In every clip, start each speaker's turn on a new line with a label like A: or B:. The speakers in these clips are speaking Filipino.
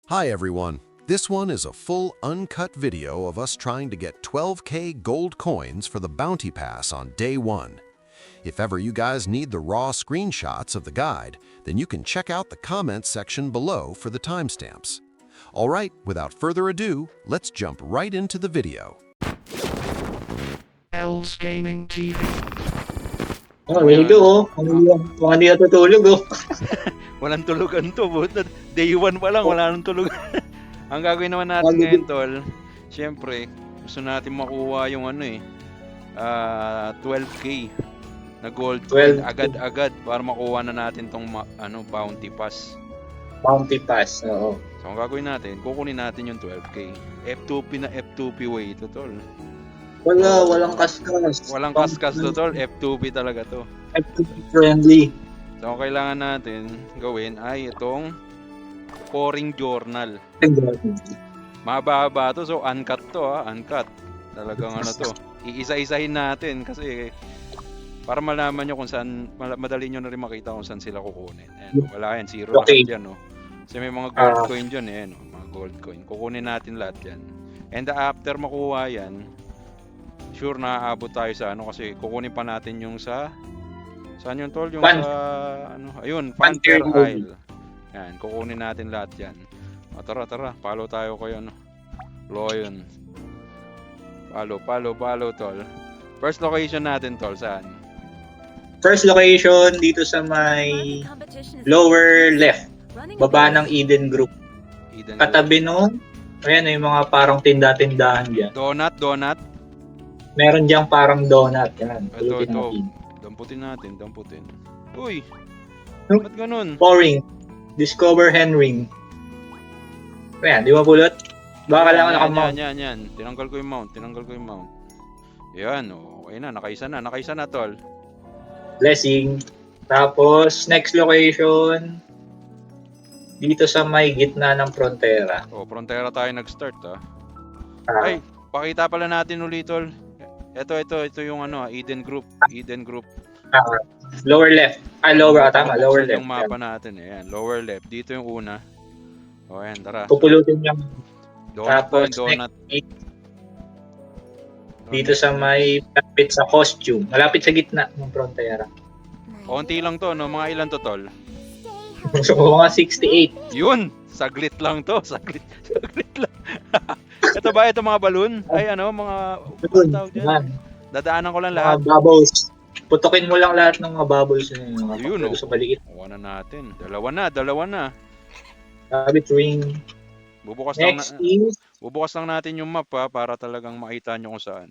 A: Hi everyone. This one is a full uncut video of us trying to get 12K gold coins for the bounty pass on day 1. If ever you guys need the raw screenshots of the guide, then you can check out the comments section below for the timestamps. Alright, without further ado, let's jump right into the video.
B: Els Gaming TV.
C: Oh, there you go. Kung hindi natutulog, oh.
D: Walang tulugan to, buta. Day 1 pa lang, wala nang tulugan. Ang gagawin naman natin ngayon, tol, syempre, gusto natin makuha yung 12K na gold coin
C: 12K.
D: agad-agad para makuha na natin tong bounty pass.
C: Bounty pass, oo.
D: So, ang gagawin natin, kukunin natin yung 12K. F2P na F2P way ito, tol.
C: Walang kaskas.
D: Walang kaskas to, tol. F2P talaga to.
C: FTP friendly.
D: So, ang kailangan natin gawin ay itong pouring journal. Mahaba-haba to, so uncut to uncut. Talagang to. Iisa-isahin natin kasi para malaman nyo kung saan, madali nyo na rin makita kung saan sila kukunin. Ayan, wala yan, zero
C: Okay.
D: lahat yan, Kasi may mga gold coin dyan, mga gold coin. Kukunin natin lahat yan. And after makuha yan, sure na-aabot tayo sa kasi kukunin pa natin yung sa saan yun, tol? Yung ayun, Panther Isle. Yan, kukunin natin lahat yan. Tara, follow tayo kayo, Loyon. Follow, tol. First location natin, tol, saan?
C: First location dito sa may lower left. Baba ng Eden Group.
D: Eden.
C: Katabi nun, ayan yung mga parang tinda-tindahan dyan.
D: Donut.
C: Meron diyang parang donut. Yan,
D: Ito.
C: pulutin natin.
D: Damputin. Uy!
C: Huh?
D: Ba't ganun?
C: Pouring. Discover Henry. Ayan, di ba pulot? Baka kailangan nakamount.
D: Yan. Tinanggal ko yung mount. Yan, okay na. Nakaisa na, tol.
C: Blessing. Tapos, next location, dito sa may gitna ng frontera.
D: Frontera tayo nag-start,
C: Ah,
D: Ay, pakita pala natin ulit, tol. Ito yung Eden Group.
C: Lower left. Lower, tama, lower left.
D: Yung mapa natin, ayan. Lower left. Dito yung una. Ayan, tara.
C: Pupulutin niya
D: Donut.
C: dito sa may malapit sa costume. Malapit sa gitna ng frontera.
D: Konti lang to, Mga ilan to, tol?
C: So, mga 68.
D: Yun! Saglit lang to. Saglit lang. Ito ba? Ito mga balloon? Ay, mga...
C: Yun,
D: tawag dyan?
C: yan.
D: Dadaanan ko lang
C: Mga
D: lahat.
C: bubbles. Putukin mo lang lahat ng mga bubbles na yun. Mga
D: Yun,
C: sa maliit.
D: Kuha na natin. Dalawa na.
C: Rabbit ring.
D: Bubukas lang natin yung map, para talagang makita nyo kung saan.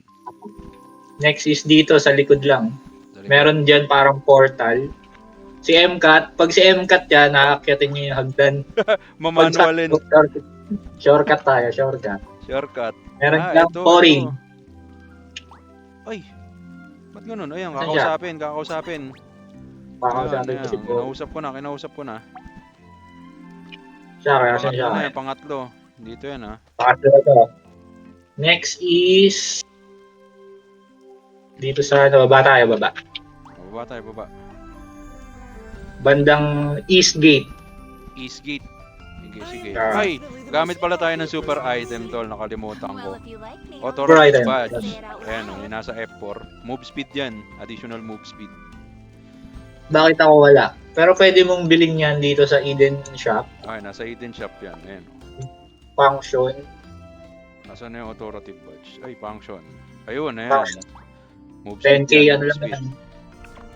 C: Next is dito sa likod lang.
D: Dali.
C: Meron dyan parang portal. Si MCAT, pag si MCAT yan, nakakyatin niya yung hagdan.
D: Mamanualin.
C: Shortcut tayo, shortcut.
D: Shortcut.
C: Meron lang pouring.
D: Ay, ba't ganun? Ayan,
C: Saan siya?
D: kakausapin.
C: Ayan.
D: Kinausap ko na.
C: Siya, kaya siya.
D: Pangatlo. Dito yan,
C: Pangatlo na to. Next is dito sa baba tayo, baba.
D: Baba.
C: Bandang East Gate.
D: East Gate. Sige.
C: Ah.
D: Ay, gamit pala tayo ng super item, tol. Nakalimutan ko.
C: Super
D: Authority
C: item.
D: badge. Ayan, yung nasa F4. Move speed yan. Additional move speed.
C: Bakit ako wala? Pero pwede mong bilhin yan dito sa Eden Shop.
D: Ay, nasa Eden Shop yan. Ayan.
C: Function.
D: Nasaan na yung authoritative badge? Ay, function. Ayun, ayan. Move
C: 10k
D: yan,
C: ano
D: move
C: lang
D: speed.
C: yan.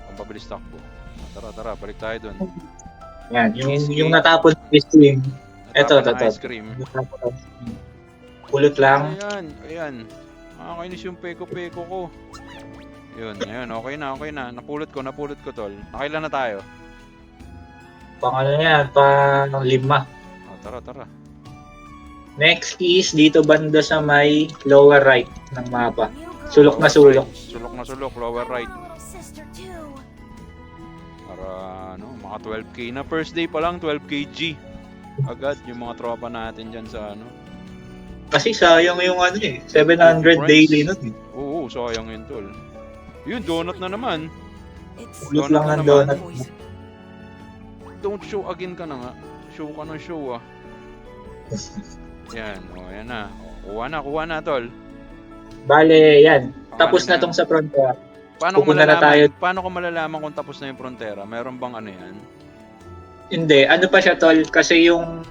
D: Ang pabilis takbo. Tara, balik tayo dun.
C: Yan, yung natapon ice cream. Ito.
D: Ice cream.
C: Pulot lang.
D: Ayan. Nakakainis yung peko-peko ko. Yun, okay na. Napulot ko, tol. Nakailan na tayo?
C: Pang ano yan, pang 5.
D: Tara.
C: Next is dito banda sa may lower right ng mapa. Sulok na sulok.
D: Sulok, lower right. Para, mga 12k na. First day pa lang, 12kg. Agad, yung mga tropa natin dyan sa
C: Kasi sayang yung 700 daily nun.
D: Oo, sayang yun, tol. Yun, donut na naman.
C: Pulot lang ng donut.
D: Don't show again ka na nga. Show ka ng show, Yan, yan na. Kuha na, tol.
C: Bale, yan. Tapos
D: Pangalan
C: na tong sa Frontera.
D: Paano ko
C: Pupunta na tayo.
D: malalaman? Paano ko malalaman kung tapos na yung Frontera? Meron bang ano yan?
C: Hindi, ano pa siya tol? Kasi yung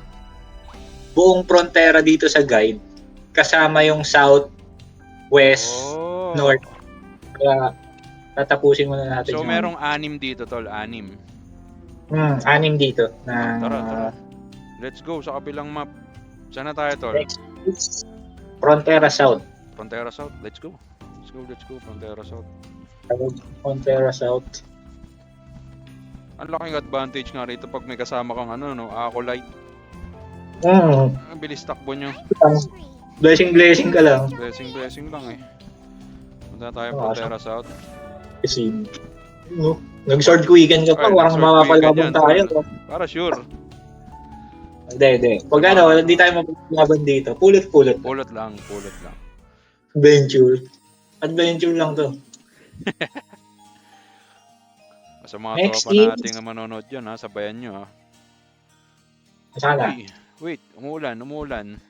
C: buong Frontera dito sa guide, kasama yung South, West,
D: Oh.
C: North. Kaya tatapusin muna natin
D: So
C: yung...
D: merong 6 dito, tol, 6.
C: 6 dito. Na...
D: Tara. Let's go sa kabilang map. Saan na tayo, tol?
C: Next is Frontera South.
D: Frontera South. Let's go. Frontera South.
C: Frontera South.
D: Ang laking advantage nga rito pag may kasama kang acolyte. Ang bilis takbo nyo.
C: Blessing ka lang.
D: Blessing lang eh. Punta tayo Frontera South.
C: Kasi, no, nag-sword quicken ka pa,
D: Ay,
C: parang
D: nag-sword
C: mapapalaban
D: quicken yan,
C: tayo.
D: Para sure.
C: Hindi. Pag hindi tayo mapapalaban dito, pulot-pulot.
D: Pulot lang.
C: Adventure lang to.
D: Sa mga
C: Next
D: tropa
C: is-
D: nating manonood dyan ha, sabayan nyo ha.
C: Sana.
D: Uy, wait, umuulan.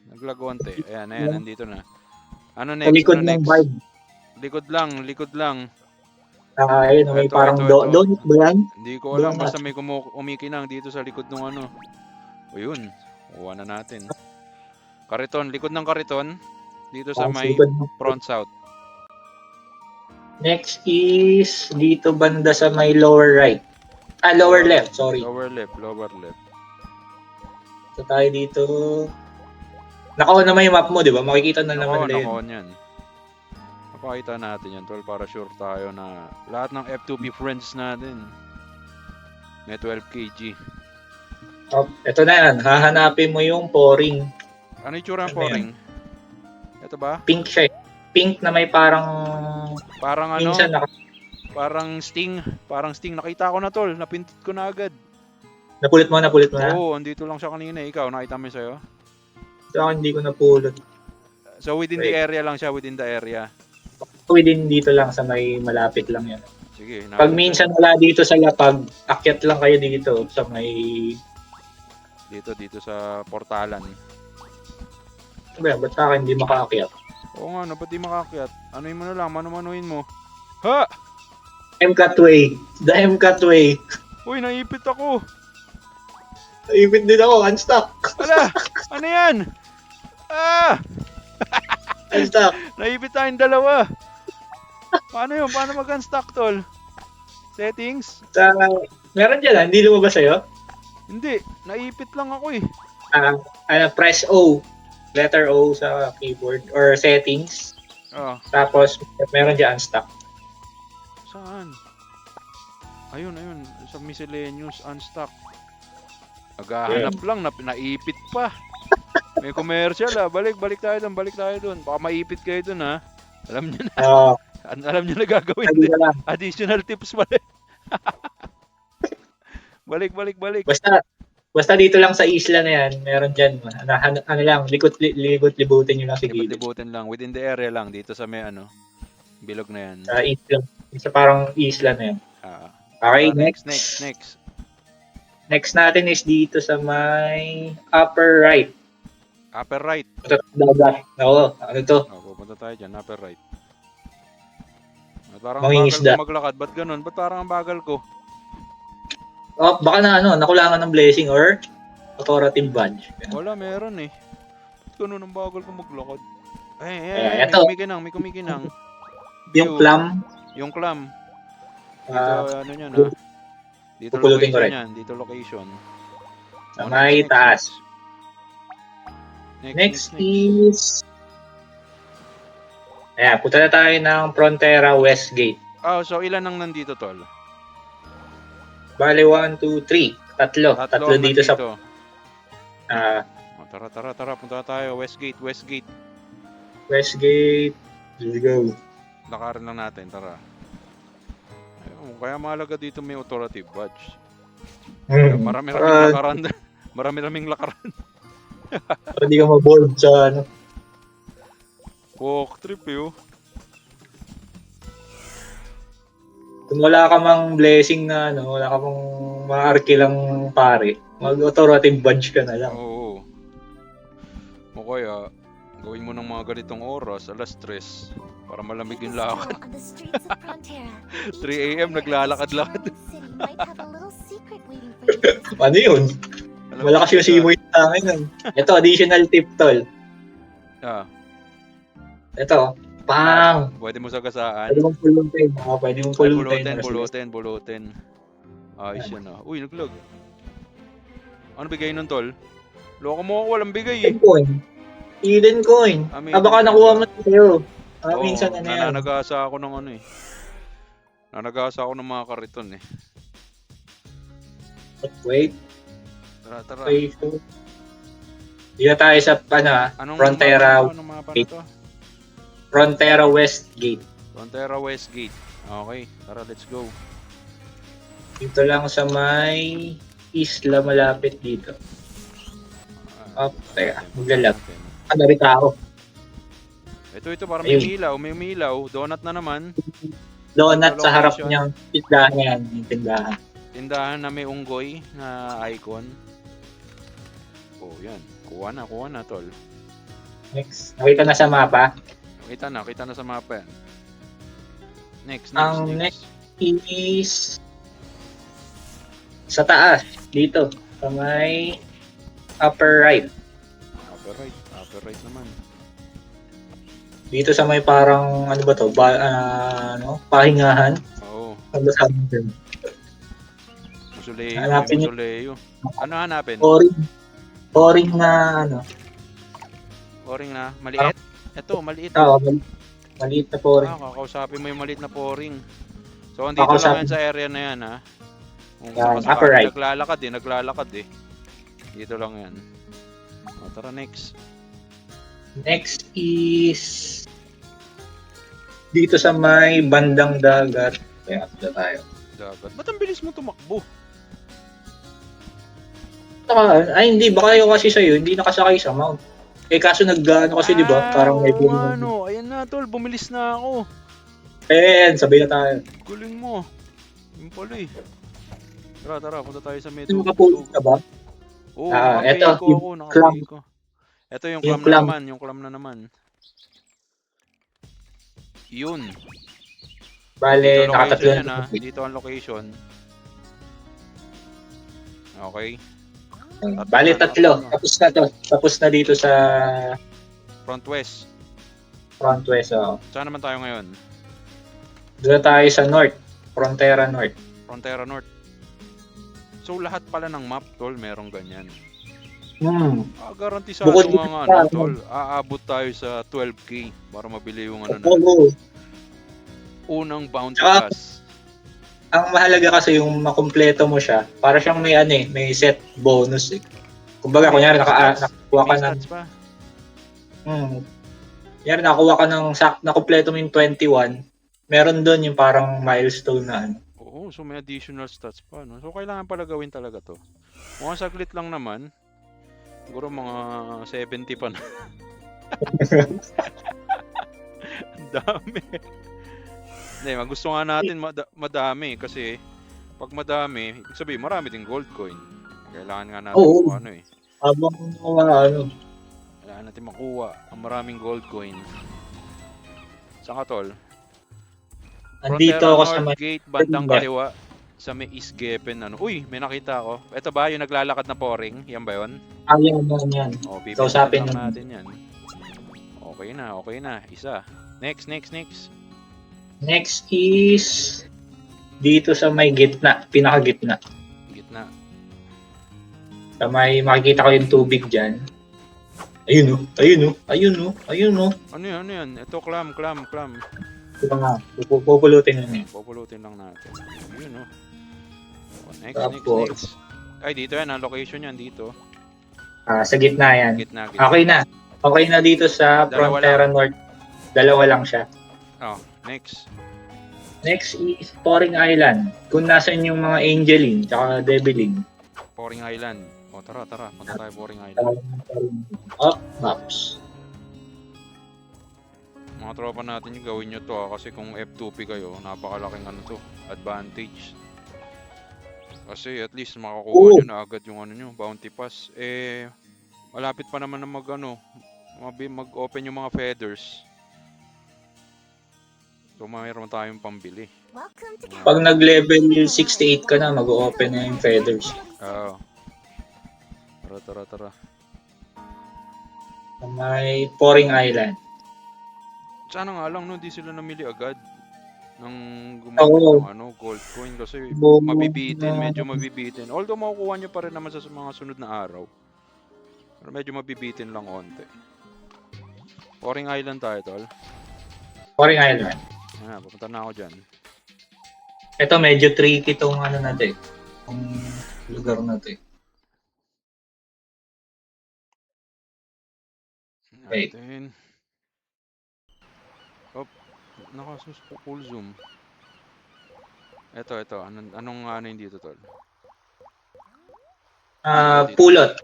D: Naglagwante. Ayan, nandito na. Ano
C: Sa
D: next?
C: likod
D: Ano
C: ng
D: next?
C: vibe.
D: Likod lang.
C: Ayun, may
D: Ito,
C: parang
D: ito.
C: donut ba yan?
D: Hindi ko alam,
C: Donut.
D: basta may umikinang dito sa likod ng ano. O yun, kuha na natin. Kariton, likod ng kariton. Dito sa may
C: Likod ng-
D: front south.
C: Next is dito banda sa may lower right. Lower left, sorry.
D: Lower left.
C: So tayo dito. Naka-on naman yung map mo, di ba? Makikita na naman nila yun.
D: Naka-on yan. Mapakita natin yan, tol, para sure tayo na lahat ng F2B friends natin may 12 kg.
C: Ito na yan. Hahanapin mo yung pouring.
D: Ano yung tsura ng
C: Ano
D: pouring? Ito ba?
C: Pink siya. Pink na may parang...
D: Parang
C: Minsan
D: parang sting. Nakita ko na, tol. Napindot ko na agad.
C: Napulit mo na.
D: Oo, andito lang siya kanina. Ikaw, nakita mo yun sa'yo?
C: So, hindi ko napulot.
D: So, within the area lang siya, within the area.
C: Within dito lang sa may malapit lang yan.
D: Sige.
C: Pag minsan wala dito sa lapag, akyat lang kayo dito sa may...
D: Dito sa portalan.
C: Ba't sa akin hindi makaakyat?
D: Oo nga, ba't di makakyat? Anuin mo na lang, manumanuin mo. Ha!
C: M-Cutway. The M-Cutway.
D: Uy, naipit ako!
C: Naipit din ako, unstuck.
D: Wala! Ano yan? Ah!
C: Unstuck.
D: Naipit tayong dalawa. Paano yun? Paano mag-unstock, tol? Settings?
C: Meron dyan, hindi lumabas sa'yo?
D: Hindi. Naipit lang ako eh.
C: Press O. Letter O sa keyboard or settings.
D: Ah,
C: Tapos, meron dyan unstuck.
D: saan? Ayun. Sa miscellaneous, unstock. Naghahanap lang, naipit pa. May commercial Balik tayo doon. Baka maipit kayo doon ha. Alam niyo na. Alam niyo na gagawin
C: Sabi
D: din.
C: ko lang.
D: Additional tips pala. Balik.
C: Basta dito lang sa isla na yan, meron dyan. Ano lang, libutin nyo lang si gilid.
D: Libutin lang. Within the area lang. Dito sa may bilog na yan.
C: Sa isla. Sa parang isla na yan. Okay, next. Next natin is dito sa may upper right.
D: Upper right.
C: Dagat. Oo, ano to?
D: Pupunta tayo dyan. Upper right. Parang
C: Mangingisda.
D: bagal ko maglakad. Ba't ganun? Ba't parang ang bagal ko?
C: Baka nakulangan ng blessing or authoritative badge.
D: Wala, meron eh. Ba't ganun ang bagal ko maglakad?
C: Eto.
D: May kumikinang.
C: Yung plum,
D: Yung clam. Dito,
C: ah,
D: ano yan Dito
C: pupulutin ko
D: location
C: rin.
D: yan. Dito location.
C: sa may taas. Next is... Ayan, punta na tayo ng Frontera West Gate.
D: So ilan ang nandito, tol?
C: Bale, 1, 2, 3. Tatlo
D: ang
C: dito sa...
D: nandito. Tara. Punta tayo. Westgate.
C: West Gate. Let's go.
D: Lakarin lang natin. Tara. Ayun, kaya mahalaga dito may authoritative badge. Marami-raming lakaran. Marami-raming lakaran.
C: Para di ka maboard sa ano.
D: Walk trip eh.
C: Kung wala ka mang blessing na wala ka mang maarkilang pare, mag-authoritative badge ka na lang.
D: Oo. kaya, gawin mo ng mga ganitong oras, alas 3, para malamig yung lakad. 3 AM naglalakad-lakad.
C: Ano yun?
D: Alam mo
C: Malakas yung
D: yun,
C: simoy sa akin. nun. Ito, additional tip, tol.
D: Ah,
C: Ito, pang!
D: pwede mo sagasaan.
C: Pwede mong pulutin. Pwede mong
D: Ay,
C: pulutin.
D: bulutin. Ayos yan ah. Uy, naglag. Ano bigay nun, tol? Loko mo ako, walang bigay eh.
C: Hidden coin. Hidden coin. Baka nakuha mo na sa'yo.
D: Oo,
C: Minsan na yan.
D: nananagasa ako ng ano eh. Nanagasa ako ng mga kariton eh.
C: Wait.
D: Tara.
C: Wait. Dito tayo sa Frontera.
D: Anong mapa na to?
C: Frontera West Gate.
D: Frontera Westgate. Okay, tara, let's go.
C: Dito lang sa may isla malapit dito. Teka, maglalap. Dari tao.
D: Ito, para
C: Ayun.
D: may umilaw. Donut na naman.
C: Donut sa harap
D: Location.
C: niyang tindahan yan. Yung tindahan.
D: Tindahan na may unggoy na icon. Oh, yan. Kuha na, tol.
C: Next. Nakita na sa mapa.
D: Kita na sa mapa yan. Next.
C: Ang next is sa taas. Dito. Sa may upper right.
D: Upper right naman.
C: Dito sa may parang, ano ba to? Pahingahan.
D: Oo.
C: Ano ba sabi dun? Hanapin niyo.
D: Musoleo. Ano hanapin?
C: Boring na,
D: Poring na. Maliit? Ito, maliit.
C: Maliit na boring.
D: Kakausapin mo yung maliit na poring. So, andito lang yan sa area na yan, ha? Kung
C: upper right.
D: Naglalakad eh. Dito lang yan. O, tara, next.
C: Next is dito sa may bandang dagat. Kaya na tayo.
D: Dagat. Ba't ang bilis mo tumakbo?
C: Hindi. Baka yung kasi sa'yo, hindi nakasakay sa mount. Kaso kasi, di ba? Parang may
D: Ayan na, tol. Bumilis na ako.
C: Sabay na tayo.
D: Galing mo. Yung pala eh. Tara. Punta tayo sa medyo.
C: Nakapulot ka ba?
D: Oo,
C: eto,
D: nakapay ko. Ito yung clam na naman. Yun.
C: Bale,
D: Dito
C: nakatatlo
D: ang location yan, ha? Dito ang location. Okay.
C: Bale, tatlo. Tapos na dito sa
D: Front West.
C: Front West.
D: Saan naman tayo ngayon?
C: Doon tayo sa North. Frontera North.
D: Frontera North. So lahat pala ng map, tol, merong ganyan. Garantisado
C: Bukod
D: nga tol. Aabot tayo sa 12K para mabili yung ano na. Unang bounty pass.
C: Ang mahalaga kasi yung makumpleto mo siya. Para siyang may set bonus eh. Kumbaga, kunyari nakakuha ka ng nakakuha ka ng nakumpleto mo yung 21. Meron doon yung parang milestone na
D: Oo, so may additional stats pa, no? So kailangan pala gawin talaga to. Mukhang saglit lang naman. Siguro mga 70 pa na. Ang dami. Hindi, gusto nga natin madami kasi pag madami, ibig sabihin marami ding gold coin. Kailangan nga natin kailangan natin makuha ang maraming gold coin. Saan ka, tol?
C: Andito ako sa
D: North Gate, bandang kaliwa. Sa may East Gepen, Uy, may nakita ako. Ito ba yung naglalakad na poring? Yan ba yun?
C: Yan.
D: O,
C: Kausapin
D: lang natin yan. Okay na. Isa. Next.
C: Next is dito sa may gitna, pinakagitna.
D: Gitna.
C: Sa may makikita ko yung tubig dyan. Ayun o.
D: Ano yan? Ito, clam.
C: Ito nga, pupulutin na niya.
D: Pupulutin lang natin. Ayun o.
C: Tapos,
D: Next. Ay, dito yan. Ang location yan dito.
C: sa gitna yan.
D: Gitna.
C: Okay na dito sa Frontera North. Dalawa lang siya.
D: Next.
C: Next is Poring Island. Kung nasan yung mga Angeline tsaka Deviling.
D: Poring Island. O, tara. Punta tayo Poring Island.
C: Maps.
D: Mga tropa natin yung gawin nyo to kasi kung F2P kayo, napakalaking advantage. Kasi at least makakuha nyo na agad yung bounty pass. Malapit pa naman na Mag-open yung mga feathers. So mayroon tayong pambili.
C: Pag nag-level 68 ka na, mag-open na yung feathers.
D: Oo. Tara.
C: May Pouring Island.
D: Sana nga lang, no, di sila namili agad ng gumamit
C: Oo.
D: ng gold coin kasi
C: Oo.
D: medyo mabibitin. Although makukuha nyo pa rin naman sa mga sunod na araw. Pero medyo mabibitin lang onte. Pouring Island tayo, tol.
C: Pouring Island.
D: Pupunta na ako dyan.
C: Ito medyo tricky tong ano natin. Tong lugar na to. Okay.
D: Natin. Nakasus po full zoom. Ito. Anong ano yung dito, tol?
C: Pulot.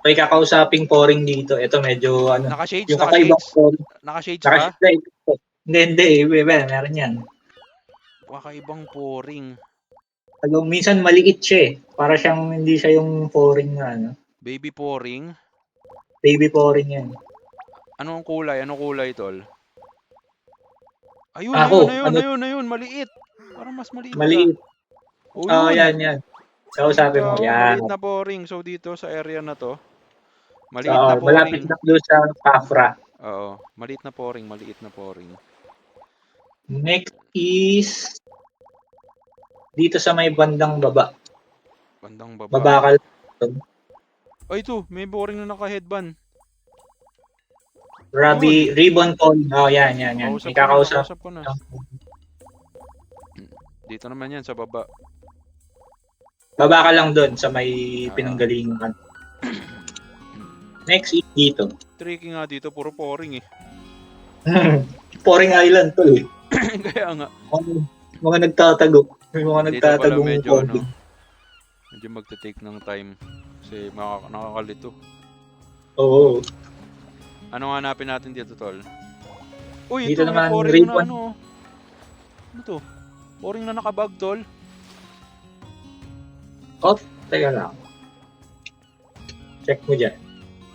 C: May kakausaping pouring dito. Ito medyo ano.
D: Naka-shades,
C: Yung kakaibang pouring.
D: Naka-shades ba?
C: Hindi. Meron yan.
D: Kakaibang pouring.
C: Minsan maliit siya eh. Para siyang hindi siya yung pouring na ano.
D: Baby pouring?
C: Baby pouring yan.
D: Anong kulay? Anong kulay, tol? Ayun, maliit. Parang mas maliit
C: Maliit.
D: Oh, yun.
C: Yan. Kausapin mo. Yan.
D: Maliit na pouring. So dito sa area na to, maliit na pouring.
C: Malapit na doon sa Pafra.
D: Oo, maliit na pouring.
C: Next is dito sa may bandang baba.
D: Bandang baba.
C: Baba ka lang.
D: Ay, ito. May pouring na naka-headband.
C: Ribbon Con. Yan. May kakausap
D: ko na. Dito naman yan, sa baba.
C: Baba ka lang doon sa may pinanggalingan. Next is dito.
D: Tricky nga dito, puro pouring eh.
C: Pouring Island to eh.
D: Kaya nga.
C: Mga nagtatago. May mga nagtatago.
D: Medyo magte-take ng time. Kasi nakakalito.
C: Oo.
D: Ano nga hanapin natin dito, tol? Uy,
C: dito
D: ito
C: naman,
D: may pouring
C: ribbon.
D: na ano. Ano to? Pouring na nakabag, tol.
C: Teka lang. Check mo dyan.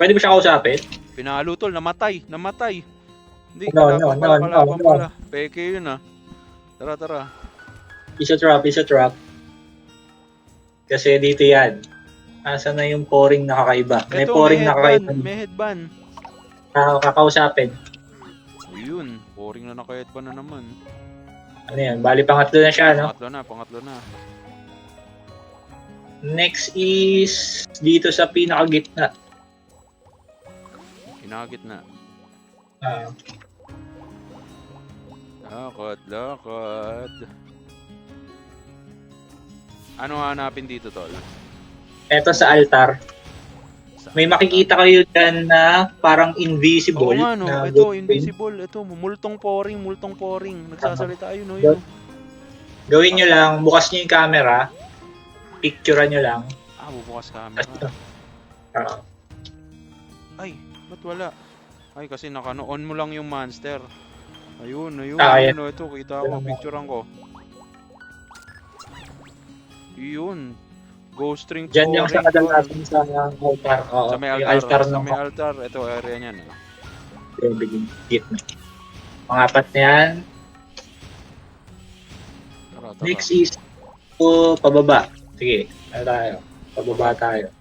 C: Pwede ba siya kausapin?
D: Pinalo, tol. Namatay. Hindi,
C: No.
D: kalaban pala. Peke yun ah. Tara.
C: Isa trap. Kasi dito yan. Asa na yung pouring nakakaiba? May pouring nakakaiba.
D: May headband.
C: Kakausapin.
D: Ayun, pouring na naka-headband na naman.
C: Ano yan? Bali pangatlo na siya, no?
D: Pangatlo na.
C: Next is dito sa pinakagitna.
D: Pinakagitna. Lakad. Ano hanapin dito, tol?
C: Ito sa altar. May makikita kayo dyan na parang invisible.
D: Oo nga, no? Ito, invisible. Ito, multong pouring. Nagsasalita, ayun, no? Yun.
C: Gawin nyo lang, bukas nyo yung camera. Picturean nyo lang.
D: Bubukas camera. Ay, ba't wala? Ay, kasi on mo lang yung monster. Ayun.
C: Ayan.
D: Ito, kita ko, picturean ko. Yun. Ghost string
C: pouring. Diyan yung sa kadalasan sa altar.
D: Sa may altar. Ito, area niyan.
C: Gitna. Pangapat na yan.
D: Tara.
C: Next is pababa. Sige, tayo. Pababa tayo.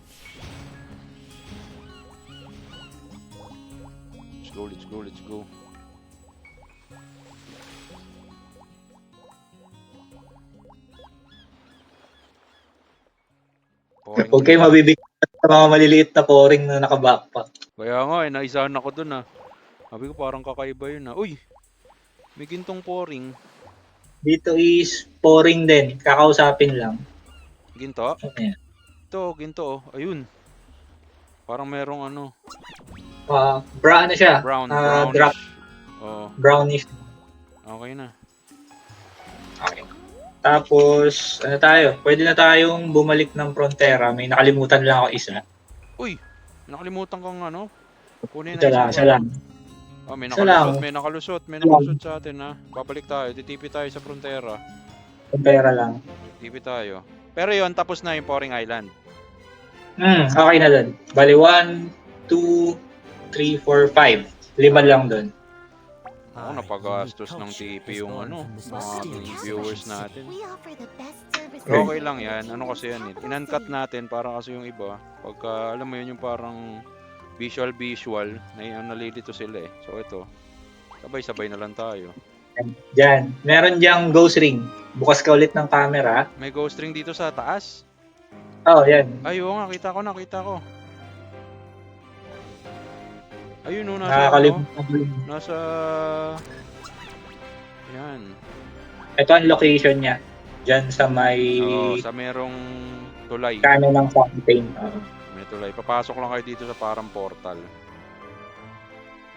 D: Let's go.
C: Huwag kayo mabibigyan sa mga maliliit na pouring na naka-backpack.
D: Kaya nga, naisahan ako dun ah. Sabi ko parang kakaiba yun ah. Uy! May gintong pouring.
C: Dito is pouring din. Kakausapin lang.
D: Ginto?
C: Ayan.
D: Ito, ginto oh. Ayun. Parang merong ano.
C: Brown na siya.
D: Brownish.
C: Brownish.
D: Okay na.
C: Okay. Tapos, pwede na tayong bumalik ng Frontera. May nakalimutan lang ako isa.
D: Uy! Nakalimutan kong ano? Kunin
C: na isa lang.
D: May
C: Isa
D: nakalusot sa atin ha. Babalik tayo, titipi tayo sa Frontera.
C: Frontera lang.
D: Titipi tayo. Pero yon tapos na yung Pouring Island.
C: Okay na dun. Bali, 1, 2, 3, 4, 5. 5 lang doon.
D: Ako, napagastos ng TP yung ano, mga viewers natin. Pero okay lang yan. Ano kasi yan eh. In-uncut natin para kasi yung iba. Pagka, alam mo yun, yung parang visual, nalilito sila eh. So ito, sabay-sabay na lang tayo.
C: Diyan. Meron diyang ghost ring. Bukas ka ulit ng camera.
D: May ghost ring dito sa taas.
C: Oh, yan.
D: Ay, oo nga, kita ko. Ayun o,
C: Nakakalimutan.
D: nasa... Yan.
C: Ito ang location niya. Diyan sa may
D: Sa merong tulay.
C: kanan ng fountain.
D: May tulay. Papasok lang kayo dito sa parang portal.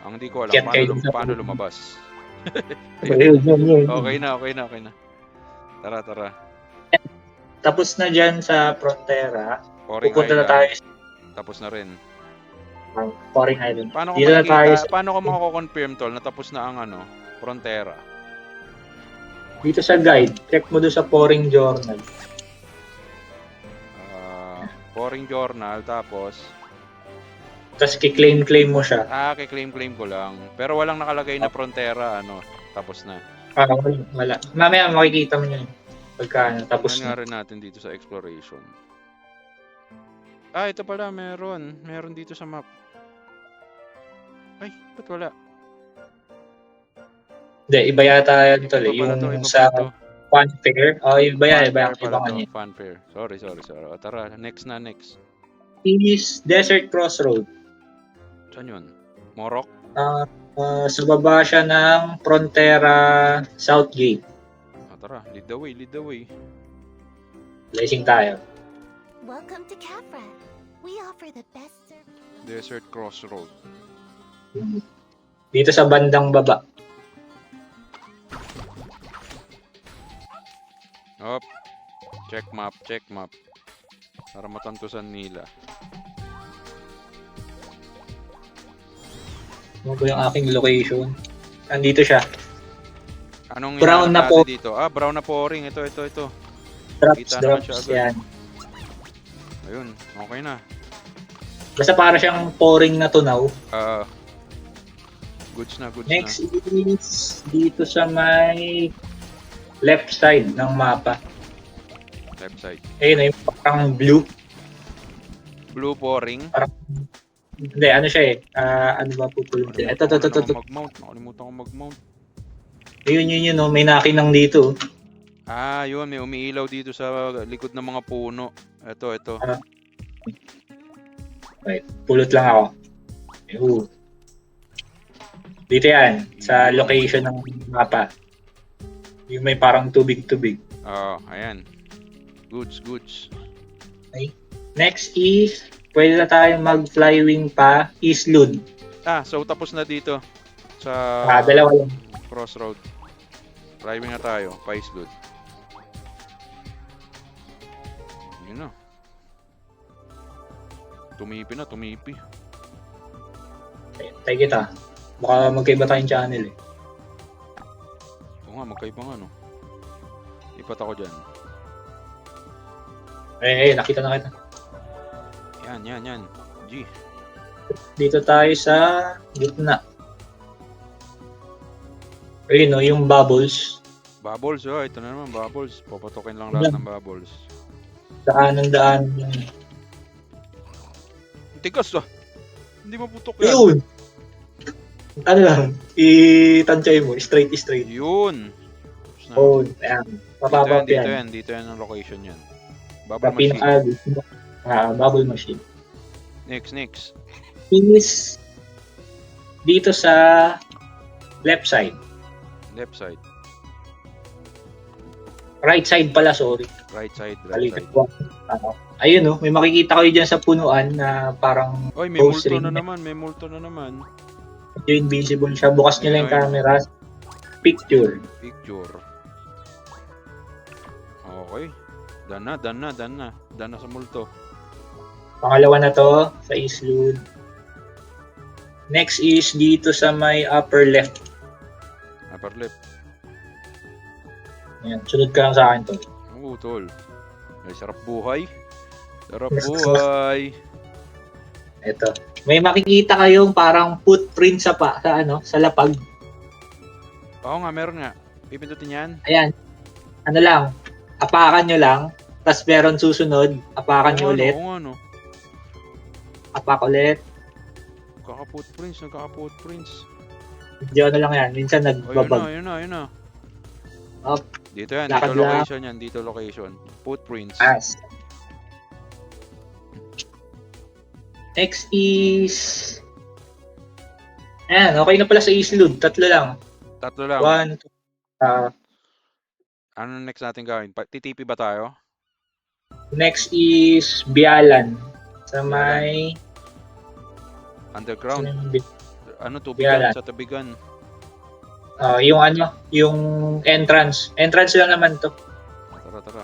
D: Ang hindi ko alam,
C: Kaya kayo sa
D: paano
C: portal.
D: lumabas.
C: Yun.
D: Okay na. Tara.
C: Tapos na dyan sa Frontera.
D: Pouring
C: Pupunta na
D: Island.
C: tayo
D: Tapos na rin.
C: sa Pouring Island.
D: Paano ko
C: Dito na tayo
D: makikita, paano ko mako-confirm tol na tapos na ang ano, Frontera?
C: dito sa guide. Check mo doon sa Pouring Journal.
D: Pouring Journal, tapos
C: Tapos kiklaim-claim mo siya.
D: claim ko lang. Pero walang nakalagay na Frontera, ano, tapos na.
C: Wala. Mamaya makikita mo yun. Pagka tapos
D: Ano nga
C: na.
D: rin natin dito sa exploration. Ito pala, meron. Meron dito sa map. Ay, ba't wala?
C: Hindi, iba yata yun tol.
D: Iba pala to,
C: Yung
D: iba
C: sa
D: pala to.
C: Funfair. Iba yan. Iba
D: Funfair
C: iba
D: pala
C: kanya.
D: to, Funfair. Sorry. Tara, next.
C: Is Desert Crossroad.
D: Saan yun? Morok?
C: Sa baba siya ng Frontera Southgate.
D: Tara, lead the way.
C: Blessing tayo.
B: Welcome to Capra. We offer the best service.
D: Desert Crossroad.
C: Dito sa bandang baba.
D: Op. Check map. Para matantusan nila.
C: Ano ba yung aking location? Nandito siya.
D: Anong
C: Brown
D: hinahanap
C: na po.
D: natin dito? Brown na pouring. Ito.
C: Drops.
D: naman siya agad.
C: Yan.
D: Ayun, okay na.
C: Basta para siyang pouring na tunaw.
D: Goods na.
C: Next is dito sa may left side ng mapa.
D: Left side.
C: Ayun, yung parang blue.
D: Blue pouring.
C: Hindi, ano siya eh. Ano ba pupulong siya? Ito.
D: Nakalimutan ko mag-mount.
C: Yun, no? May nakinang dito.
D: Yun. May umiilaw dito sa likod ng mga puno. Ito.
C: Wait, pulot lang ako. Ayun. Dito yan, sa location ng mapa. Yung may parang tubig-tubig.
D: Ayan. Goods.
C: Next is, pwede na tayong mag-flywing pa, Islud.
D: So tapos na dito sa
C: Dalawa lang.
D: Crossroad. Driving na tayo, Paislud. Yun na. Tumipi.
C: Tayo kita. Baka magkaiba tayong channel eh.
D: Oo nga, magkaibang ano. Lipat ako dyan.
C: Nakita na kita.
D: Yan. G.
C: Dito tayo sa gitna. Ayun no, yung bubbles.
D: Bubbles, ito na naman, bubbles. Papatokin lang lahat ng bubbles.
C: Daan yung...
D: Tigas Hindi maputok yan.
C: Ayun! Ano lang, itansay mo, straight.
D: Yun.
C: Ayan. Papapap yan.
D: Dito yan ang location yan. Bubble machine.
C: Bubble machine.
D: Next.
C: Is dito sa left side. Right side pala, sorry.
D: Right side.
C: Balikan ko. Ayun no, may makikita kayo dyan sa punuan na parang
D: Oy, may
C: ghost
D: multo
C: ring.
D: na naman.
C: Yung invisible siya. Bukas nyo lang yung camera. Picture.
D: Okay. Done na sa multo.
C: Pangalawa na to sa Islud. Next is dito sa may upper left.
D: Upper left.
C: Ayan, sunod ka lang sa akin to.
D: Tol. Ay, sarap buhay.
C: Ito. May makikita kayong parang footprint sa lapag.
D: Oo nga, meron nga. Pipindutin yan.
C: Ayan. Ano lang, apakan nyo lang, tapos meron susunod, apakan nyo ulit,
D: Oo nga, no.
C: apak ulit.
D: Nagkaka-footprints.
C: Hindi ano lang yan, minsan nagbabag.
D: Ayun na.
C: Up.
D: Dito yan,
C: Lakad
D: dito
C: lang.
D: location yan, dito location. Footprints.
C: Pass. Next is... Ayan, okay na pala sa Islud. 3 lang.
D: Tatlo lang.
C: 1, 2,
D: Ano next natin gawin? TTP ba tayo?
C: next is Bialan. Sa may...
D: Underground. Ano,
C: Bialan.
D: tubigan, sa tubigan.
C: yung entrance. Entrance lang naman to.
D: Tara.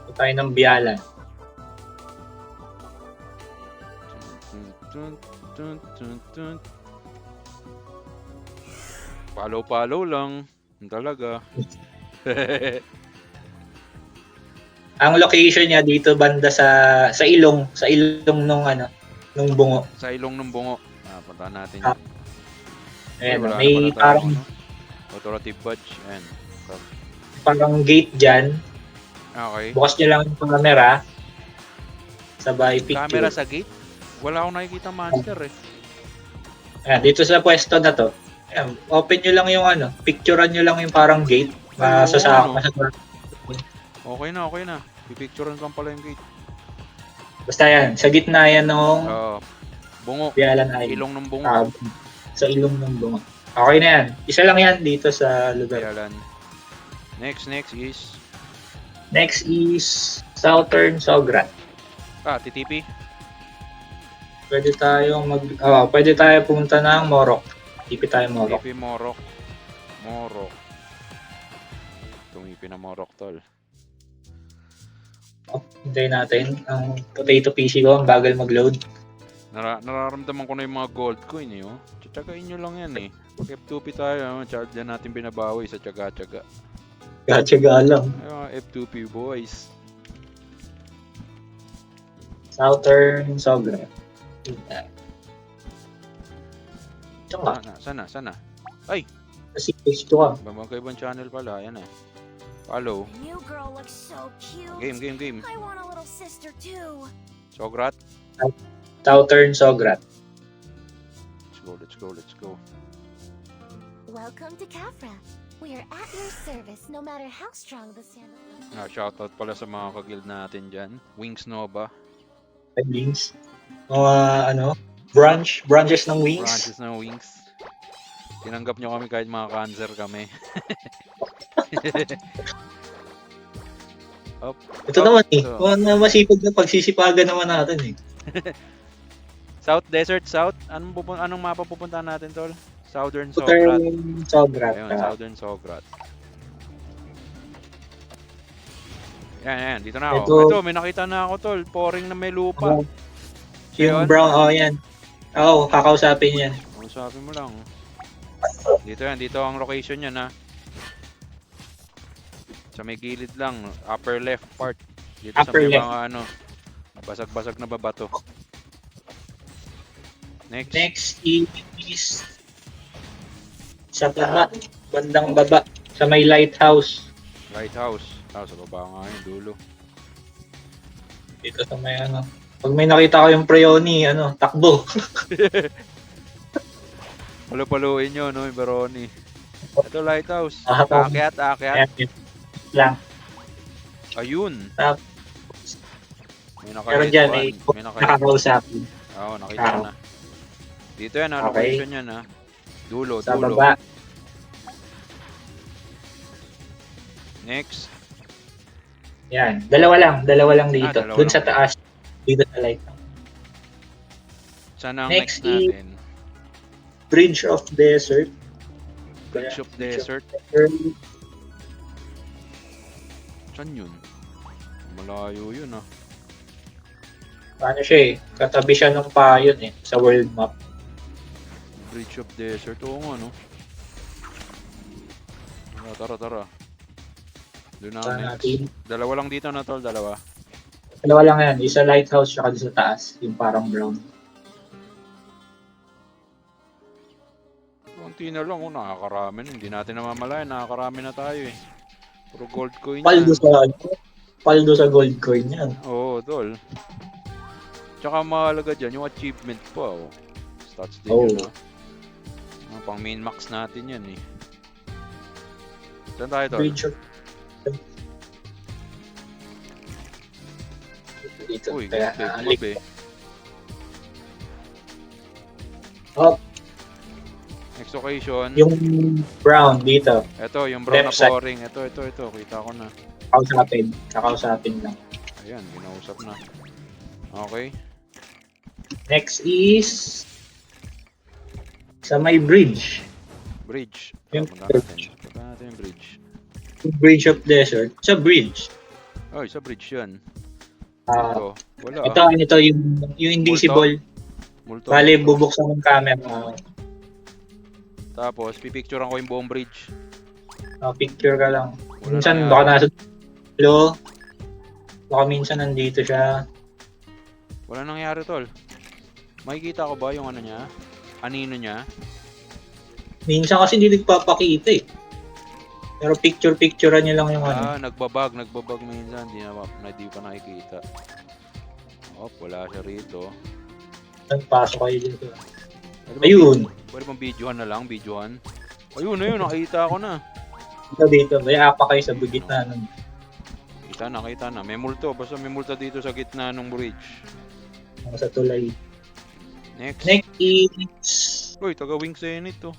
C: Ito tayo ng Bialan.
D: Tun. Palo lang. Talaga.
C: Ang location niya dito banda sa ilong nung bungo.
D: Sa ilong ng bungo. Puntahan natin
C: Ah,
D: yan.
C: Ayan,
D: Wala na
C: may
D: pala tayo,
C: parang
D: ano? Authority badge. Ayan.
C: parang gate diyan.
D: Okay.
C: Bukas niyo lang yung camera. Sabay picture.
D: Camera sa gate? Wala akong nakikita monster eh.
C: Ayan, dito sa pwesto na to. Ayan, open nyo lang yung picturean nyo lang yung parang gate.
D: Ay, oo,
C: Okay.
D: Okay na. Pipicturean ko lang pala yung gate.
C: Basta yan, sa gitna yan nung
D: Bungo.
C: Bialan Island.
D: Ilong ng bungo.
C: Sa ilong ng bungo. Okay na yan. Isa lang yan dito sa lugar.
D: Bialan. Next is...
C: Next is Southern Sograt.
D: TTP.
C: Pwede tayo pumunta ng Morok. TP tayo Morok.
D: TTP Morok. Tumipi na Morok, tol.
C: Hintayin natin. Ang potato PC ko, ang bagal mag-load.
D: Nararamdaman ko na yung mga gold coin eh. Tsatsagain nyo lang yan eh. Pag F2P tayo, charge na natin binabawi sa tsaga-tsaga.
C: Gatsaga lang.
D: Ay, mga F2P boys.
C: Southern Sograt. Tsaka,
D: Sana.
C: kasi page 2 ka.
D: Magkaibang channel pala, yan eh. Follow.
B: The new girl looks so cute.
D: Game.
B: I want a little sister too.
D: Sograt.
C: Southern Sograt.
D: Let's go.
B: Welcome to Kafra. We are at your service no matter how strong the sand.
D: Shoutout pala sa mga kaguild natin dyan. Wings Nova.
C: Wings. Mga branches ng wings.
D: Branches ng Wings. Tinanggap nyo kami kahit mga cancer kami.
C: Ito naman eh.
D: So,
C: Mga masipag na pagsisipagan naman natin eh.
D: South Desert South. Anong mapa pupuntahan natin, tol? Southern Sograt.
C: Southern Sograt.
D: Ayun, Southern Sograt. Yan. Dito na ako. Ito, may nakita na ako, tol. Pouring na may lupa.
C: Yung
D: Yun.
C: brown, yan. Kakausapin yan.
D: Sabi mo lang. Dito ang location yan, ha. Sa may gilid lang, upper left part. Dito
C: Upper
D: sa may
C: left.
D: mga basag-basag na babato.
C: Next is sa baba, bandang baba, sa may lighthouse.
D: Lighthouse. Sa baba nga yung dulo.
C: Dito sa may Pag may nakita ko yung Preoni, takbo.
D: Palupaluin nyo, no, yung Baroni. Ito, lighthouse.
C: Akyat.
D: Akyat.
C: Lang.
D: Ayun.
C: Tapos,
D: May
C: pero dyan, may nakakausapin.
D: Oo, nakita ko na. Dito yan,
C: Okay.
D: location yan, ha. Dulo.
C: Sa baba.
D: Next.
C: Yan. Dalawa lang dito.
D: Dalawa
C: Dun
D: lang.
C: sa taas. Dito sa lighthouse.
D: Saan ang
C: Next
D: next natin?
C: Bridge of Desert.
D: Bridge of Desert. Saan yun? Malayo yun, ah.
C: Ano siya eh, katabi siya ng payon eh, sa world map.
D: Bridge of Desert. Oo nga, no? Tara. Doon na
C: Saan
D: next.
C: natin?
D: Dalawa lang dito na, tol. Dalawa.
C: Dalawa lang yan, isa lighthouse tsaka sa taas, yung parang brown.
D: Konti na lang, nakakarami na. Hindi natin namamalayan, nakakarami na tayo eh. Puro gold coin
C: Paldo
D: yan.
C: paldo sa gold coin yan.
D: Oo, tol. Tsaka mahalaga dyan, yung achievement pa, oh. Stats din
C: Oo.
D: yun, ah. Pang main max natin yan, eh. Saan tayo, tol?
C: Bridge of... Dito.
D: Uy,
C: Kaya,
D: gumabi.
C: Oh,
D: Next occasion.
C: yung brown dito.
D: Ito, yung brown na
C: Left side.
D: pouring. Ito. Kita ko na.
C: Kakausapin lang.
D: Ayan, ginausap na. Okay.
C: Next is sa may bridge.
D: Bridge.
C: Yung
D: Punta natin yung bridge.
C: Bridge of Desert. Sa bridge.
D: Oy, sa bridge yan.
C: Ah,
D: Ito. Wala.
C: ito yung invisible.
D: Multo.
C: Bale, bubuksan ng camera.
D: Tapos, pipicturean ko yung buong bridge.
C: Picture ka lang.
D: Wala
C: Minsan
D: nangyari.
C: baka nasa dulo. Baka minsan nandito siya.
D: Wala nangyari, tol. Makikita ko ba yung ano niya? Anino niya?
C: Minsan kasi hindi nagpapakita eh. Pero picture-picturean niya lang yung ano.
D: Nagbabag minsan. Di pa nakikita. Wala siya rito.
C: Nagpasok kayo dito.
D: Pwede
C: Ayun.
D: Pwede bang videohan na lang? Ayun, nakita ko na.
C: Dito. May apa kayo sa gitna nun.
D: Nakita na. May multo. Basta may multo dito sa gitna ng bridge.
C: Sa tulay.
D: Next.
C: Next is...
D: Uy, taga-Wing Senate to.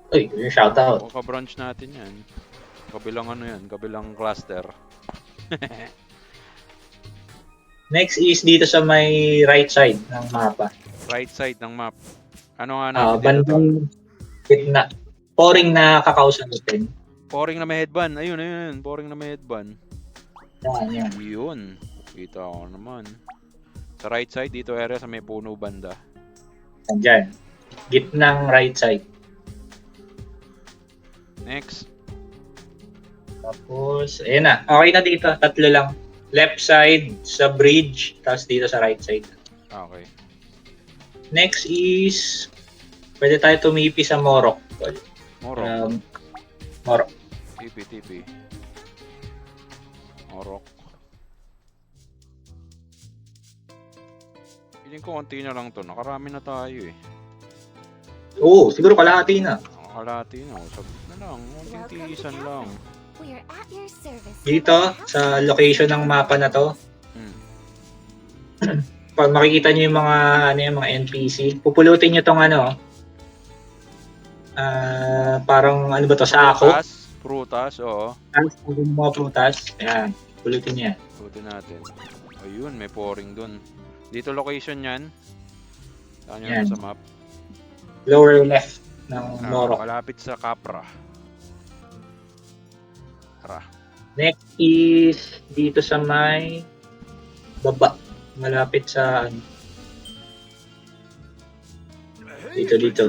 C: Uy, yung shoutout.
D: Ka-branch natin yan. Kabilang ano yan, kabilang cluster.
C: Next is dito sa may right side ng mapa.
D: Right side ng map. Ano nga natin dito?
C: Bandang gitna. Pouring na kakausapin.
D: Pouring na may headband. Ayun. Pouring na may headband.
C: Yan.
D: Yun. Kita ko naman. Sa right side, dito area sa may puno banda.
C: Nandyan. Gitnang right side.
D: Next.
C: Tapos, ayan na. Okay na dito. Tatlo lang. Left side sa bridge. Tapos dito sa right side.
D: Okay.
C: Next is, pwede tayo tumipi sa Morok.
D: Morok.
C: Morok.
D: TP. Morok. Piling ko konti na lang to. Nakarami na tayo eh.
C: Oo, siguro kalahati na.
D: Nakakalati na. Sabit na lang. Konting tiisan lang.
B: We are at your service.
C: Dito, sa location ng mapa na to,
D: Hmm.
C: pag makikita nyo yung mga NPC, pupulutin nyo tong parang ano ba to, sako?
D: Prutas, oo.
C: Tapos yung mga prutas, ayan, pulutin nyo yan.
D: Buti natin. Ayun, may pouring dun. Dito location yan. Saan yun
C: Yan.
D: sa map?
C: Lower left ng Morok.
D: Malapit sa Capra. Tara.
C: Next is dito sa may baba. Malapit sa dito.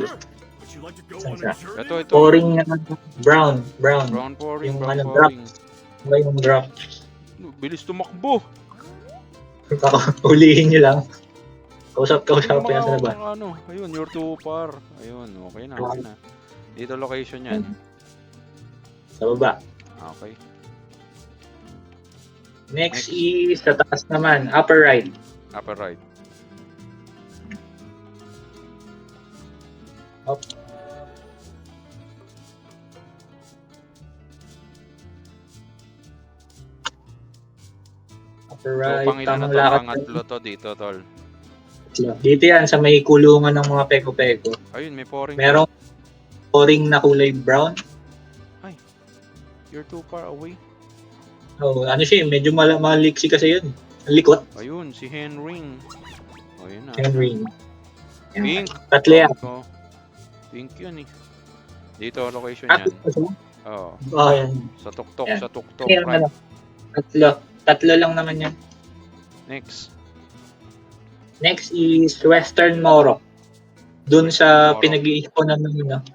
C: Saan siya?
D: Ito.
C: Pouring na brown.
D: Brown pouring,
C: Yung
D: brown
C: drop.
D: pouring.
C: Ba yung drop?
D: Bilis tumakbo.
C: Ulihin nyo lang. Kausap yan sa labas.
D: Ayun, you're too far. Ayun, okay na. Dito location yan.
C: Sa baba.
D: Okay.
C: Next is sa taas naman, upper right.
D: Upper right.
C: Up. Upper
D: So,
C: right.
D: pangilan na
C: Tamang
D: to,
C: lakad.
D: pangatlo to dito, tol.
C: Dito yan, sa may kulungan ng mga peko-peko.
D: Ayun, may pouring.
C: Merong pouring na kulay brown.
D: You're too far away.
C: Oh, ano siya, medyo maliksi kasi yun. Ang likot.
D: Ayun, si Henring. Ayun na.
C: Henry. Yan.
D: Pink.
C: Tatlo yan.
D: Oh, pink yun eh. Dito location
C: At
D: yan. Oo.
C: Oh, yan.
D: Sa tuktok,
C: Yan.
D: sa tuktok.
C: Yan,
D: Right.
C: ano. Tatlo lang naman yan.
D: Next.
C: Next is Western Morok. Doon sa
D: Morok.
C: pinag-iiponan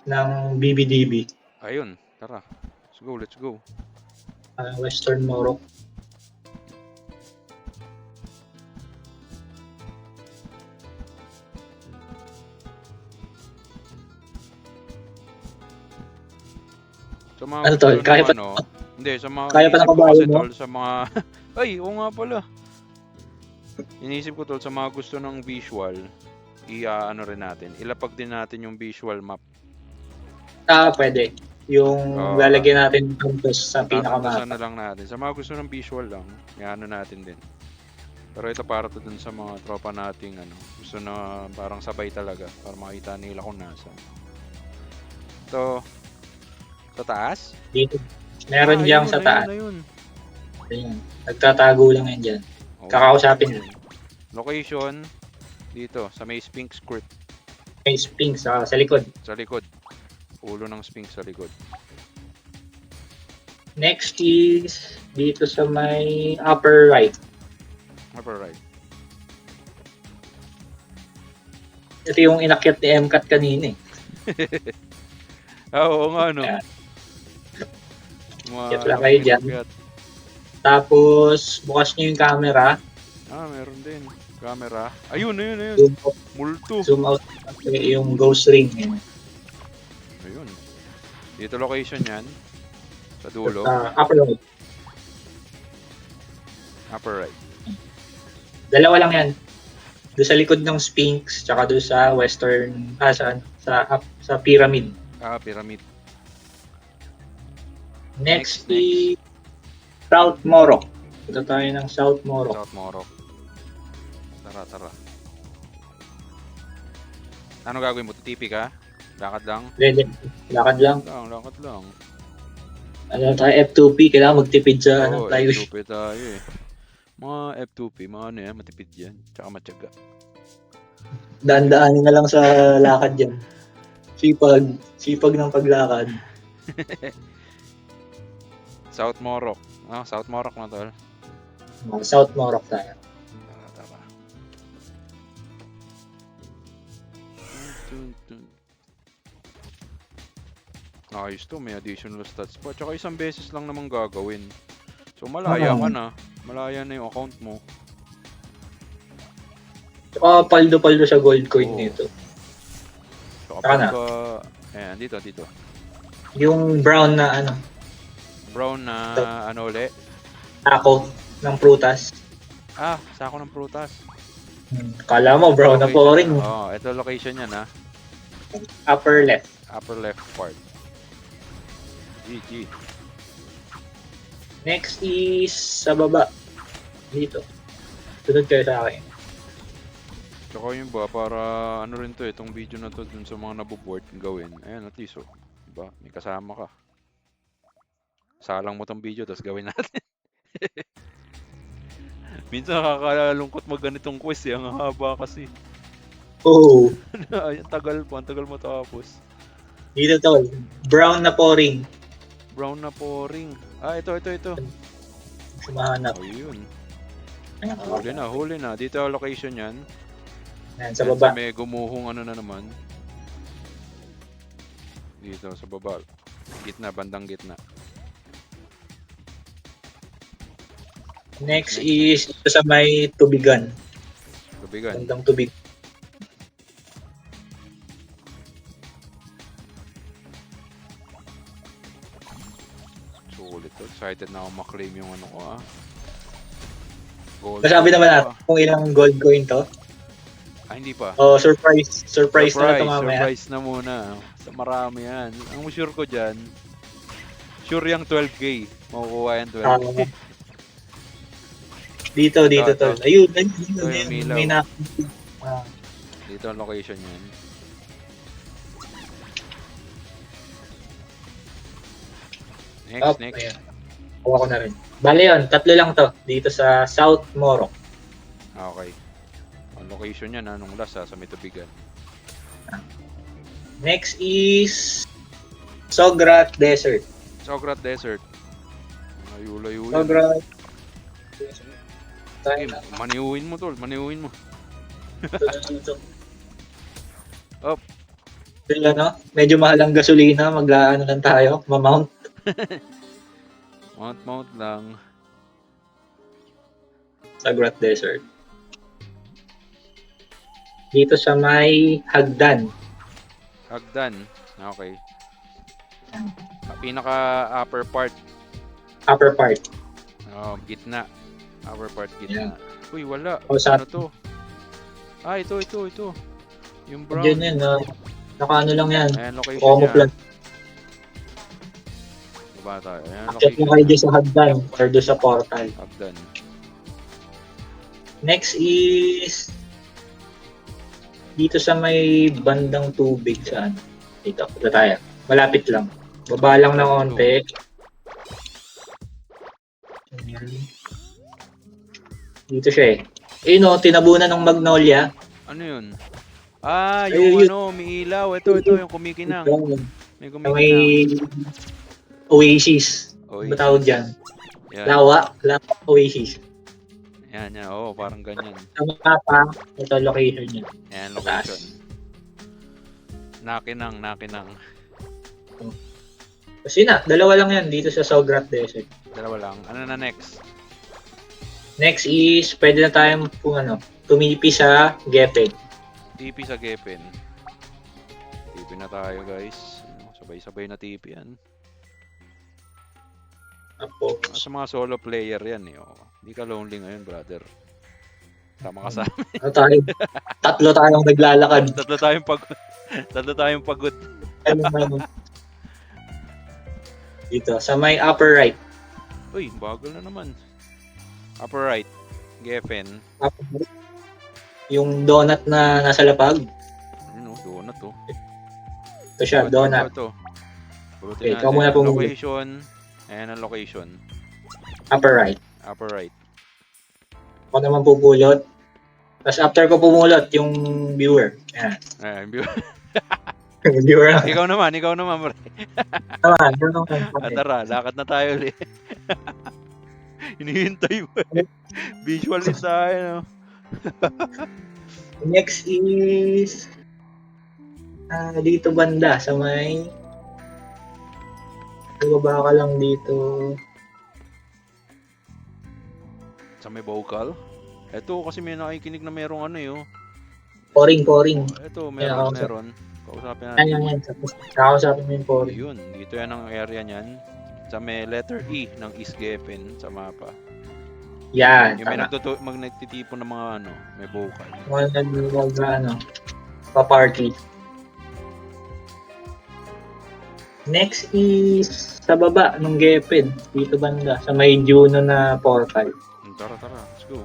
C: ng BBDB.
D: Ayun, tara. Let's go.
C: Western Morok.
D: Sa mga
C: Ano,
D: gusto
C: tol?
D: ng
C: Kaya pa-
D: ano, hindi, sa mga
C: Kaya pa ng
D: inisip ko
C: kabayo
D: kasi
C: mo?
D: tol, sa mga, ay, oo nga pala. Inisip ko tol, sa mga gusto ng visual, ano rin natin, ilapag din natin yung visual map.
C: Pwede. Yung
D: Oo,
C: lalagyan natin ng compass sa
D: tatantasan
C: pinakamata.
D: na lang natin. Sa mga gusto ng visual lang, ano natin din. Pero ito para to dun sa mga tropa nating ano, gusto na parang sabay talaga para makita nila kung nasa. Ito, sa taas?
C: Dito. Meron diyang sa taas.
D: Ayun.
C: Ayun. Nagtatago lang yan dyan.
D: Oo,
C: Kakausapin
D: ayun. Location, dito, sa may Sphinx Court,
C: may Sphinx sa likod.
D: sa likod. Ulo ng Sphinx sa likod.
C: Next is dito sa may upper right.
D: Upper right.
C: Ito yung inakyat ni MCAT kanina eh.
D: Oo nga, no?
C: Ayan.
D: Mga,
C: Kaya lang kayo dyan.
D: inakyat.
C: Tapos, bukas nyo yung camera.
D: Meron din. Camera. Ayun.
C: Zoom out,
D: Multo.
C: zoom out yung ghost ring.
D: Ayun. Dito location yan. Sa dulo.
C: Upper right.
D: Upper right.
C: Dalawa lang yan. Doon sa likod ng Sphinx, tsaka doon sa western, sa pyramid.
D: Pyramid.
C: Next
D: Next.
C: is South Morok. Ito tayo ng South Morok.
D: South Morok. Tara. Ano gagawin mo? Titipi ka? Lakad lang?
C: Ready. Lakad lang.
D: Lakad lang.
C: Ano tayo, F2P, kailangan magtipid sa
D: Oo,
C: tayo.
D: F2P tayo eh. Mga F2P, mga ano yan, matipid yan. Tsaka matyaga.
C: Daan-daanin na lang sa lakad yan. Sipag ng paglakad.
D: South Morok. South Morok na tol.
C: South Morok tayo.
D: Tara. Ayos to, may additional stats pa. Tsaka isang beses lang naman gagawin. So malaya ka na. Malaya na yung account mo.
C: Tsaka paldo-paldo sa gold coin
D: Oo.
C: nito.
D: So
C: Saka
D: kapag
C: na.
D: ayan, dito.
C: Yung brown na
D: Brown na ano uli?
C: ako ng prutas.
D: Sako ng prutas.
C: Kala mo brown na po rin.
D: Ito location yan ha.
C: Upper left.
D: Upper left part. GG.
C: Next is sa baba. Dito. Sunod kayo sa akin.
D: Tsaka yun ba, para ano rin to, itong video na to dun sa mga naboboard gawin. Ayan, at least, diba? May kasama ka. Salang mo tong video, tapos gawin natin. Minsan nakakalungkot mag ganitong quiz eh, ang haba kasi.
C: Oh,
D: Ay, ang tagal matapos.
C: dito tol. Brown na po-ring.
D: Brown na pouring. Ito.
C: Sumahanap.
D: Ayun.
C: Ayan,
D: Huli na. Dito ang location yan.
C: Ayan, sa
D: Yan,
C: baba.
D: may gumuhong ano na naman. Dito sa baba. Bandang gitna.
C: Next is ito sa may tubigan.
D: Tubigan.
C: Bandang tubig.
D: Sulit to. Excited na ako maklaim yung ano ko Gold.
C: Nasabi naman natin kung ilang gold coin to.
D: Hindi pa.
C: Oh, surprise na ito mamaya.
D: Surprise na muna. Sa marami yan. Ang sure ko dyan, sure yung 12K. Makukuha yan 12K.
C: Dito
D: Ito.
C: tol. Ayun.
D: yung ilaw.
C: May na.
D: Dito ang location yan. Next.
C: Ayan. Kuha ko na rin. Bale yun, tatlo lang to. Dito sa South Morok.
D: Okay. Ang location yan, nung last sa may tubigan.
C: Next is Sograt Desert.
D: Sograt Desert. Layo-layo yan.
C: Sograt Desert.
D: Okay, maniuhin mo tol, maniuhin mo. Up.
C: Pero ano, medyo mahal ang gasolina, maglaano lang tayo, mamount.
D: Mount lang.
C: Sograt Desert. Dito sa may Hagdan.
D: Hagdan. Okay. Pinaka-upper part.
C: Upper part.
D: Oh, gitna. Upper part,
C: Yeah.
D: gitna. Uy, wala.
C: O, sa-
D: Ano to? Ah, ito. Yung brown.
C: Diyan yan, naka ano lang yan.
D: Ayan, location
C: Como
D: niya.
C: plan.
D: Baba tayo. Ayan,
C: Check mo
D: location.
C: kayo dyan sa hagdan or doon sa portal.
D: Hagdan.
C: Next is dito sa may bandang tubig saan? Dito, punta tayo. Malapit lang. Baba lang ng konti. Ayan. Dito siya eh. Ayun o, tinabunan ng magnolia.
D: Ano yun? Ah,
C: Ayun,
D: yung ano, may ilaw. Ito, yung kumikinang. May
C: Sa
D: kumikinang.
C: may oasis.
D: Oasis.
C: Ano tawag dyan?
D: Yan.
C: Lawa oasis.
D: Yan. Oo, parang ganyan.
C: Sa mapa, ito location niya.
D: Yan, location. Nakinang.
C: Kasi na, dalawa lang yan dito sa Sograt Desert.
D: Dalawa lang. Ano na next?
C: Next is, pwede na tayong tumipi sa Gepet.
D: TP sa Gepen. TP na tayo, guys. Sabay-sabay na TP yan.
C: Tapos,
D: Sa mga solo player yan eh. Oh. Hindi ka lonely ngayon, brother. Tama ka sa
C: ano tayo? Tatlo tayong naglalakad.
D: Tatlo tayong pagod.
C: Ano. Dito, sa may upper right.
D: Uy, bagal na naman. Upper right. Geffen.
C: Upper right. Yung donut na nasa lapag.
D: Ano, donut to.
C: Ito siya, donut.
D: Ito.
C: Okay, ikaw muna pumuli.
D: Location. Ayan ang location.
C: Upper right.
D: Upper right.
C: Ako naman pupulot. Tapos after ko pumulot, yung viewer. Ayan.
D: Ayan,
C: Yung viewer.
D: ikaw naman, bro.
C: Tama, ganun
D: Tara, lakad na tayo ulit. Hinihintay mo eh. Visual din tayo, no?
C: Next is dito banda sa may baba ka lang dito.
D: Sa may vocal. Ito, kasi may nakikinig na merong ano yun.
C: Poring.
D: Ito,
C: Yeah,
D: meron. Kausapin
C: Yan.
D: natin.
C: Kakausapin mo yung poring.
D: Yun, dito yan ang area niyan. Sa may letter E ng East Geffen sa mapa.
C: Yan,
D: Yung may
C: tama.
D: nagtitipon ng mga ano, may vocal.
C: Mga pa-party. Next is sa baba ng Geffen, dito banda, sa may Juno na portal.
D: Tara, let's go.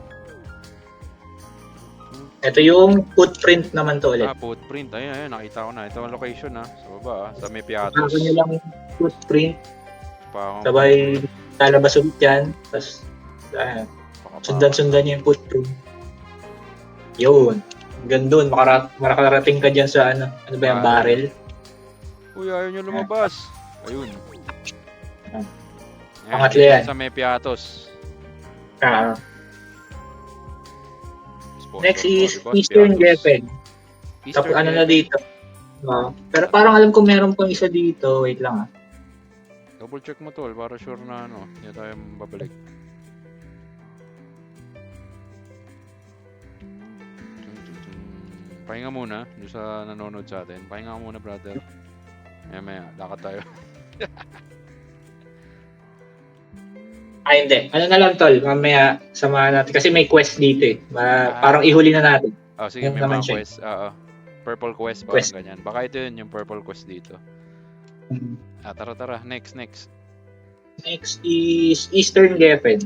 C: Ito yung footprint naman to ulit.
D: Footprint. Ayun, nakita ko na. Ito ang location sa baba, sa may Piatos.
C: Ako nyo lang yung footprint,
D: Pa-
C: sabay lalabas ulit yan, tapos sundan-sundan niyo yung footprint. Yun. Hanggang doon, makakarating ka dyan sa ano ba yung barrel?
D: Uy, ayaw nyo lumabas. Ayun.
C: Pangatlo yan.
D: Sa may Piatos. Spot,
C: Next
D: spot,
C: is
D: diba?
C: Eastern
D: Piatos.
C: Geffen.
D: Eastern
C: Tapos ano na
D: Geffen.
C: dito? Pero parang alam ko meron pang isa dito. Wait lang
D: Double check mo tol, para sure na hindi tayo babalik. Pahinga muna, yung sa nanonood sa atin. Pahinga muna, brother. Maya, lakad tayo.
C: Hindi. Ano na lang tol, mamaya samahan natin. Kasi may quest dito eh. Parang ihuli na natin.
D: Sige,
C: Yan
D: may
C: naman
D: mga
C: siya.
D: quest. Purple quest,
C: Quest.
D: ganyan. Baka ito yun, yung purple quest dito. Tara. Next.
C: Next is Eastern Geffen.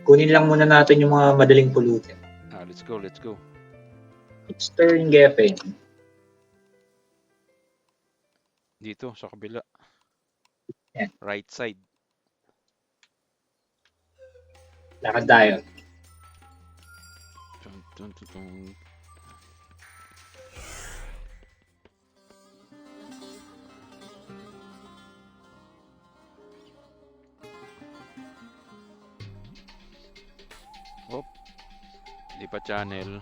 C: Kunin lang muna natin yung mga madaling pulutin.
D: Let's go.
C: Eastern Geffen.
D: Dito, sa kabila.
C: Yan.
D: Right side.
C: Lakad tayo.
D: Tun. Lipat channel.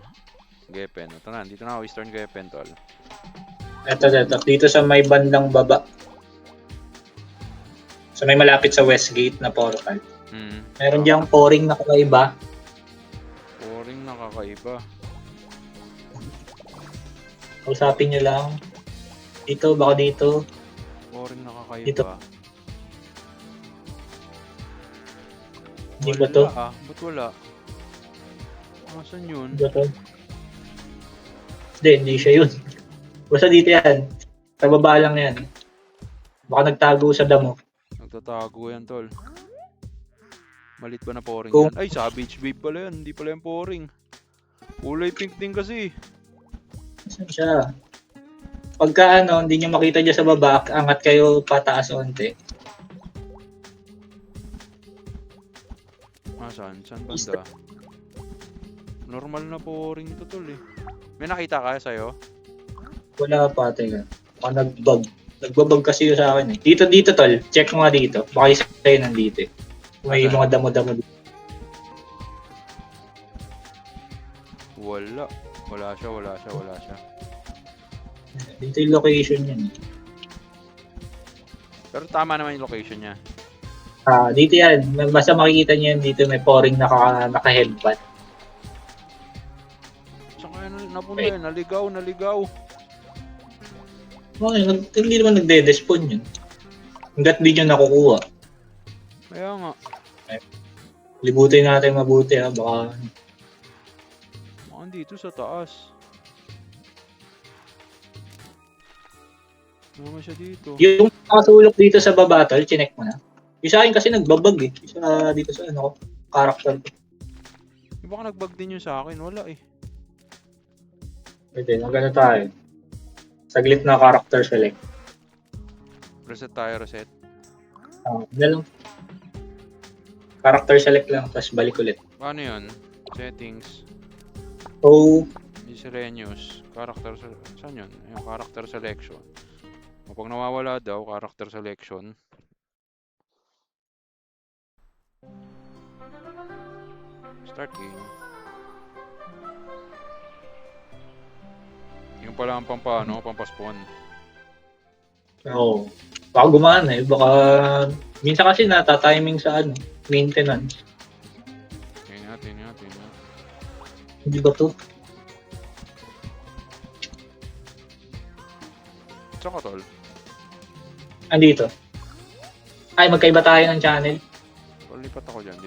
D: Geffen. Ito na, dito na ako, Eastern Geffen, tol.
C: Ito. Dito sa may bandang baba. Sa may malapit sa Westgate na portal. Meron diyang pouring na kakaiba.
D: Pouring na kakaiba.
C: Kausapin nyo lang. Dito, baka dito.
D: Pouring na kakaiba.
C: Dito. Hindi ba to?
D: Ba't wala? Asan yun?
C: Hindi ba to? Hindi siya yun. Basta dito yan. Sa baba lang yan. Baka nagtago sa damo.
D: Nagtatago yan, tol. Malit ba na poring
C: Kung-
D: yan? Ay, Savage Babe pala yan. Hindi pala yung poring. Kulay pink din kasi.
C: Saan siya? Pagka hindi nyo makita dyan sa baba, angat kayo pataas onte.
D: Saan? Saan banda? Normal na poring ito, tol eh. May nakita ka sa'yo?
C: Wala pa, teka. Baka nag-bug. Nagbabag kasi yun sa akin eh. Dito, tol. Check mo nga dito. Baka isa sa'yo nandito eh. May
D: Asan?
C: mga damo-damo dito.
D: Wala. Wala siya.
C: Dito yung location yan eh.
D: Pero tama naman yung location niya.
C: Dito yan. Basta makikita nyo yan dito may pouring naka-headband.
D: Saan kaya napunta yan? Naligaw.
C: Okay, hindi naman nagde-despawn yun. Hanggat di nyo nakukuha.
D: Kaya nga.
C: Libutin natin mabuti ha. Baka
D: Mukhang dito sa taas. Naman siya dito.
C: yung nakasulok dito sa baba, tol, chinek mo na. Yung sa akin kasi nagbabag eh. Dito sa character ko.
D: Baka nag-bug din yun sa akin. Wala eh.
C: Pwede, magano tayo. Saglit na character select.
D: Reset tayo, reset.
C: Lang. Character select lang, tapos balik ulit.
D: Paano yun? Settings.
C: So,
D: Miscellaneous. Character. Saan yun? Yung character selection. Kapag nawawala daw, character selection. Start game. Yung pala ang pampaspawn.
C: baka gumana eh. Baka, minsan kasi nata-timing sa maintenance.
D: Tingnan natin.
C: Hindi ba to?
D: Tsaka tol.
C: Andito. Ay, magkaiba tayo ng channel.
D: Lipat ako dyan.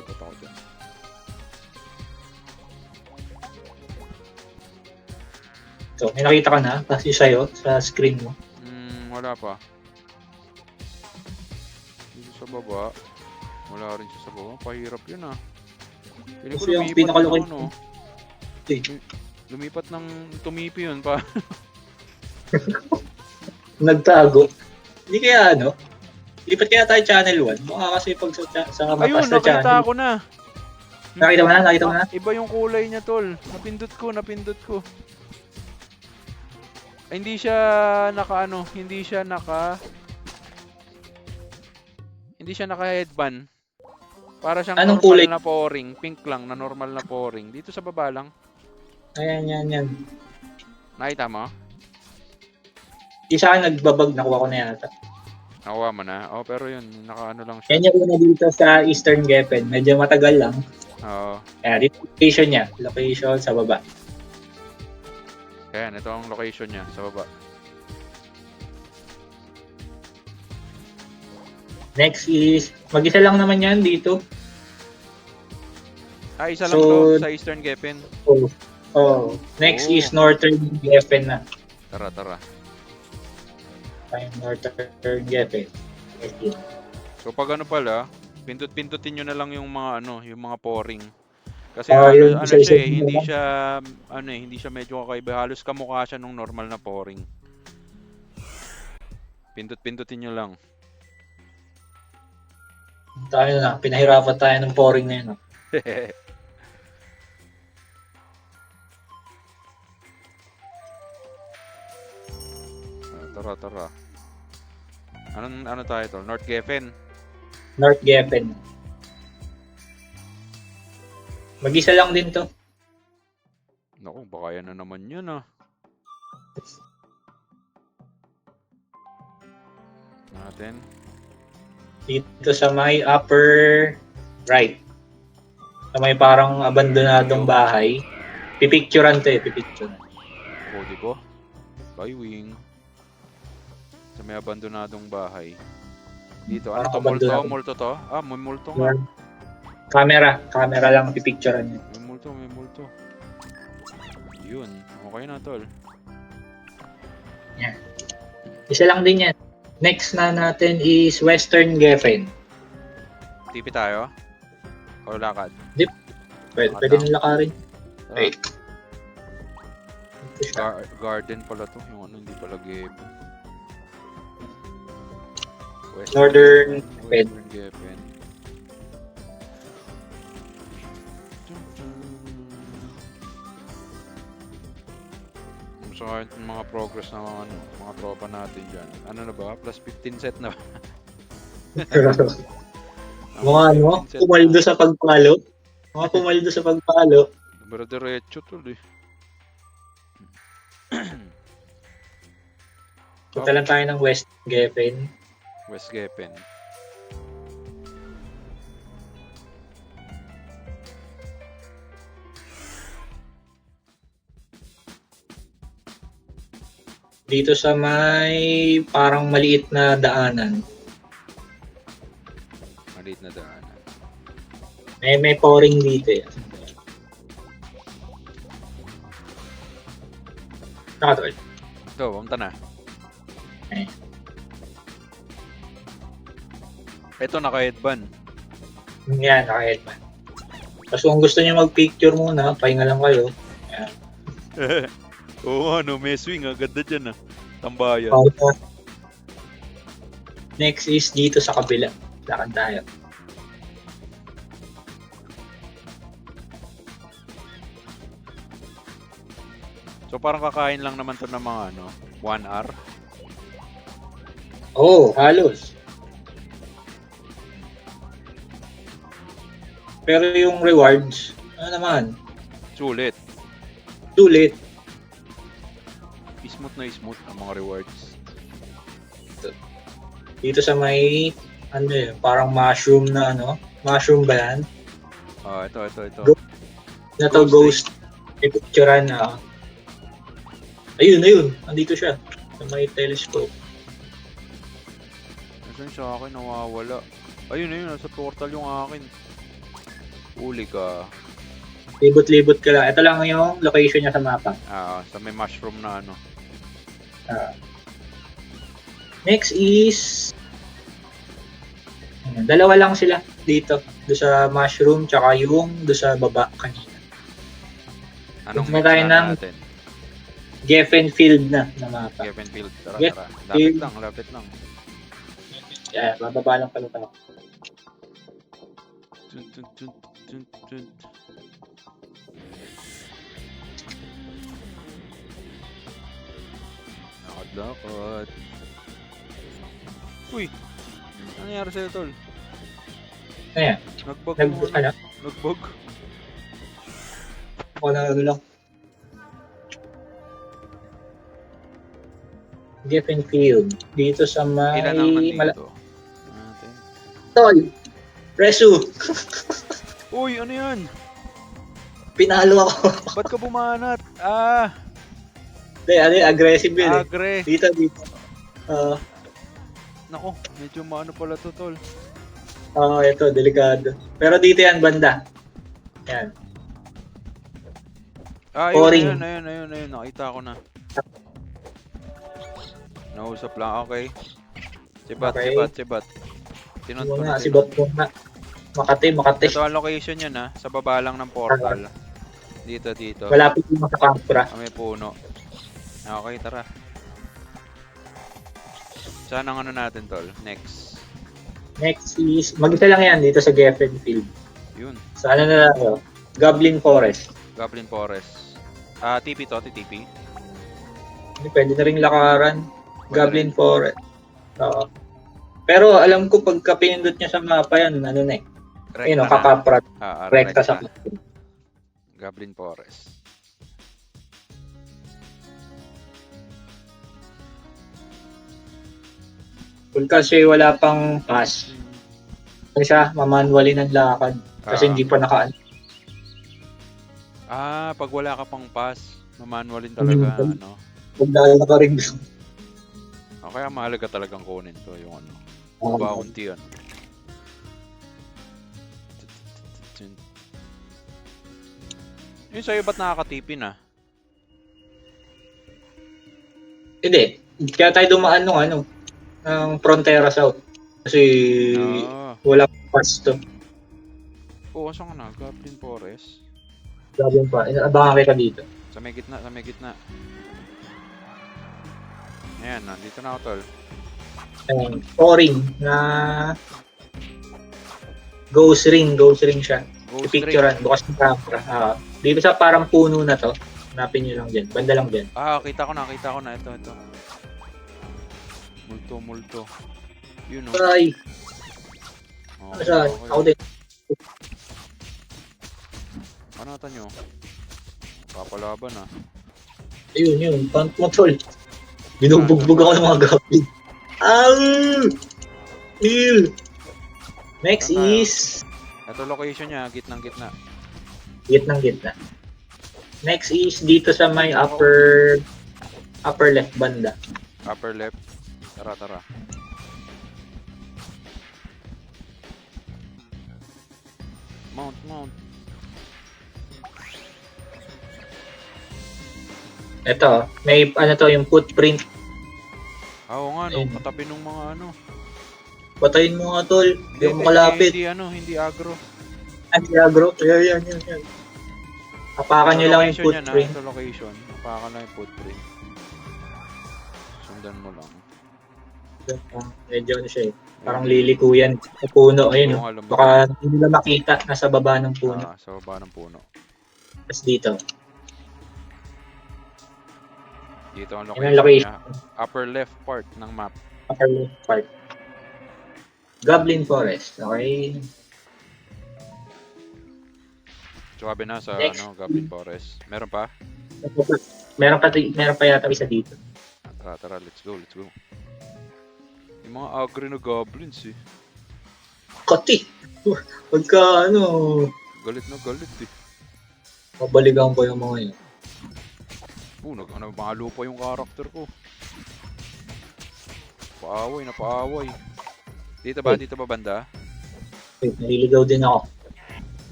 C: So, may nakita ka na kasi sa'yo sa screen mo.
D: Wala pa. Dito sa baba. Wala rin siya sa baba. Pahirap yun ah. Piling ko
C: Kasi yung
D: lumipat
C: pinakalukid
D: ng ano.
C: Eh.
D: Lumipat ng tumipi yun pa.
C: Nagtago. Hindi kaya lipat kaya tayo channel 1. Mukha kasi pag sa
D: Ayun,
C: matas na channel.
D: nakita ko na.
C: Nakita mo na?
D: Iba yung kulay niya, tol. Napindot ko. Ay, hindi siya naka-headband. Para siyang
C: Anong
D: normal
C: kulay?
D: na pouring. Pink lang na normal na pouring. Dito sa baba lang.
C: Ayan.
D: Nakita mo?
C: Isa akin nagbabag, nakuha ko na yata.
D: Nakuha mo na? Oh, pero yun, naka-ano lang siya.
C: Yan yung una dito sa Eastern Geffen. Medyo matagal lang.
D: Oo.
C: Kaya dito location niya. Location sa baba.
D: Ayan, ito ang location niya sa baba.
C: Next is, mag-isa lang naman yan dito.
D: Isa lang
C: So-
D: to sa Eastern Geffen.
C: Next
D: Oh.
C: is Northern Geffen na.
D: Tara.
C: Tayo Northern Geffen.
D: So pag ano pala, pindutin nyo na lang yung mga pouring. Kasi
C: Yung
D: siya
C: isa-isa
D: eh,
C: mo
D: hindi siya medyo kakaiba. Halos kamukha siya nung normal na pouring. Pindutin nyo lang.
C: Tayo na, pinahirapan tayo ng pouring na yun.
D: Tara. Ano tayo to? North Geffen.
C: North Geffen. Mag-isa lang din to.
D: Naku, baka yan na naman yun ah. Natin.
C: Dito sa may upper right. Sa may parang abandonadong bahay. Pipicturean to eh, pipicturean.
D: Kodi ko. By wing. Sa may abandonadong bahay. Dito, ano to?
C: Parang abandonado.
D: Multo to? Ah, may multo nga.
C: Camera lang pipicturean niya.
D: May multo. Yun, okay na tol.
C: Isa lang din yan. Next na natin is Western Geffen.
D: TP tayo? O lakad?
C: Pwede nang lakarin. Wait. Ito siya.
D: Garden pala to, yung ano, hindi pala game.
C: Northern
D: Geffen. So, yung mga progress ng mga tropa natin dyan. Ano na ba? Plus 15 set na ba?
C: Mga ano, pumaldo sa pagpalo.
D: Pero diretso tol eh.
C: Punta lang tayo ng West Geffen.
D: West Geffen.
C: Dito sa may parang maliit na daanan.
D: Maliit na daanan.
C: May pouring dito eh. Nakatol.
D: Ito, pumunta na.
C: Okay.
D: Ito, naka-headband.
C: Yan, naka-headband. Tapos kung gusto niyo mag-picture muna, pahinga lang kayo.
D: Oo nga, no, may swing. Ganda dyan, tambayan.
C: Next is dito sa kabila. Lakad tayo.
D: So, parang kakain lang naman to ng mga 1 hour.
C: Oh, halos. Pero yung rewards, ano naman,
D: Sulit.
C: sulit.
D: Smooth na smooth ang mga rewards.
C: Dito sa may, parang mushroom na mushroom ba yan?
D: Ito.
C: Na to ghost. May picturean na. Ayun. Andito siya. Sa may telescope.
D: Nasaan siya akin? Nawawala. Ayun, nasa portal yung akin. Uli ka.
C: Libot-libot ka lang. Ito lang yung location niya sa mapa.
D: Sa may mushroom na
C: Next is... Dalawa lang sila dito. Doon sa mushroom, tsaka yung doon sa baba kanina.
D: Anong
C: Tignan
D: mix
C: tayo
D: na
C: ng
D: natin?
C: Geffen Field na mapa.
D: Geffen Field. Tara.
C: Field.
D: Lapit lang.
C: Yeah, bababa lang pala tayo.
D: Tun. Lakad. Uy! Ano nangyari sa'yo, tol?
C: Ayan.
D: Nagbug. Nagbug.
C: Ako na lang. Geffen Field. Dito sa may...
D: Ilan ang nandito? Natin.
C: Tol! Resu!
D: Uy! Ano yan?
C: Pinalo ako.
D: Ba't ka bumanat?
C: Aggressive yun eh.
D: Agre.
C: Dito.
D: Nako, medyo maano pala to, tol.
C: Ito, delikado. Pero dito yan, banda. Yan. Pouring.
D: Ayun. Nakita ko na. Nausap lang, okay. Sibat. Tinot ko na.
C: Sibat mo na. Makati.
D: Ito ang location yan sa baba lang ng portal. Dito.
C: Malapit mo sa Kampra.
D: May puno. Okay, tara. Saan ang natin, tol? Next
C: is, mag-isa lang yan dito sa Geffen Field.
D: Yun.
C: Sa na Goblin Forest.
D: TP to, TP.
C: Pwede na rin lakaran. Goblin Forest. Pero alam ko pagka pinindot niya sa mapa yan, kakapra. Rekta sa
D: Goblin Forest.
C: Kung kasi wala pang pass, siya mamanually ng lakad kasi hindi pa nakaan.
D: Pag wala ka pang pass, mamanualin talaga,
C: Pagdala ka rin.
D: Kaya mahalaga talagang kunin to, yung bounty, Yung sa'yo ba't nakakatipin ah?
C: Hindi. Kaya tayo dumaan nung ano, ng Frontera South. Kasi
D: Ah.
C: wala pass to.
D: Oo, saan ka na? Goblin Forest.
C: Grabe pa. Abangan kita dito.
D: Sa may gitna, sa may gitna. Ayan, nandito na ako, tol.
C: Ayun. O-ring na ghost ring siya.
D: Ghost
C: Picturean, bukas ng camera. Dito sa parang puno na to. Hanapin nyo lang dyan. Banda lang dyan.
D: Kita ko na. Ito. Multo. Yun o.
C: Ay! Ano saan? Ako din.
D: Ano natin nyo? Papalaban ah.
C: Ayun. Pant mo, tol. Binubugbog ako ng mga goblin. Heal! Next
D: Saan tayo?
C: is...
D: Ito location niya, gitnang-gitna.
C: Gitna. Next is dito sa may upper left banda.
D: Upper left. Tara. Mount.
C: Ito, may ano to, yung footprint.
D: Oo nga, no.
C: Ayun.
D: Katabi nung mga ano.
C: Patayin mo nga, tol.
D: Hindi,
C: Yung malapit.
D: Hindi agro.
C: Anti-agro. Yan. Apakan nyo lang yung
D: Location yan,
C: footprint.
D: Ito location. Apakan lang yung footprint. Sundan mo lang.
C: Medyo ano siya eh. Parang liliko yan. Sa puno. Ayun.
D: Oo, alam mo.
C: Baka hindi nila makita. Nasa baba ng puno.
D: Sa baba ng puno.
C: Tapos dito.
D: Dito ang
C: Yan ang
D: location
C: location.
D: niya. Upper left part ng map.
C: Upper left part. Goblin Forest. Okay.
D: Sabi na sa
C: Next.
D: Goblin Forest. Meron pa?
C: Meron pa yata isa dito.
D: Tara, let's go. Yung mga agri na goblins eh.
C: Kati! Pagka ano,
D: Galit eh.
C: mabaligan ko yung mga yun.
D: Mahalo pa yung karakter ko. Napaaway. Dito ba banda?
C: Wait, naliligaw din ako.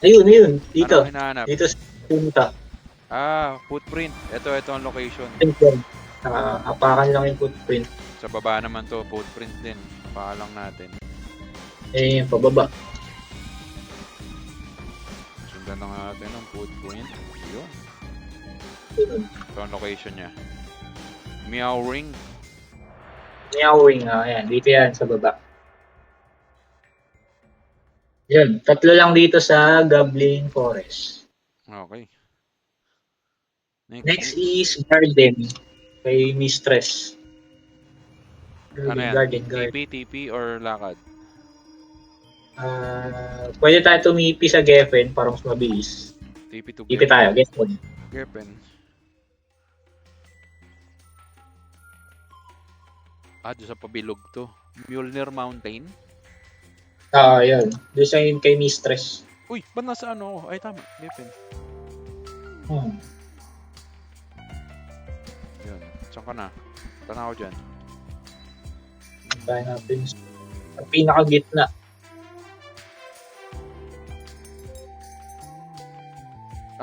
C: Ayun. Dito.
D: Anong hinahanap?
C: Dito sa punta.
D: Footprint. Ito ang location.
C: Apakan lang yung footprint.
D: Sa baba naman to, footprint din. Paalang natin.
C: Yung pababa.
D: Sundan na natin ang footprint. Yun. Ito ang location niya. Meow Ring.
C: Meowing, ayan. Dito yan, sa baba. Yan, 3 lang dito sa Goblin Forest.
D: Okay.
C: Next is Garden. Kay Mistress.
D: Ano yan?
C: Garden.
D: TP or lakad?
C: Pwede tayo tumipi sa Geffen para mas mabilis.
D: TP to
C: Tipi tayo, Geffen.
D: Geffen. Doon sa pabilog to. Mjolnir Mountain.
C: Yun. Doon sa yun kay Mistress.
D: Uy, ba't nasa ano? Ay, tama. Geffen. Yun. Saan ka na? Tanaw dyan.
C: Tayo natin sa pinakagitna.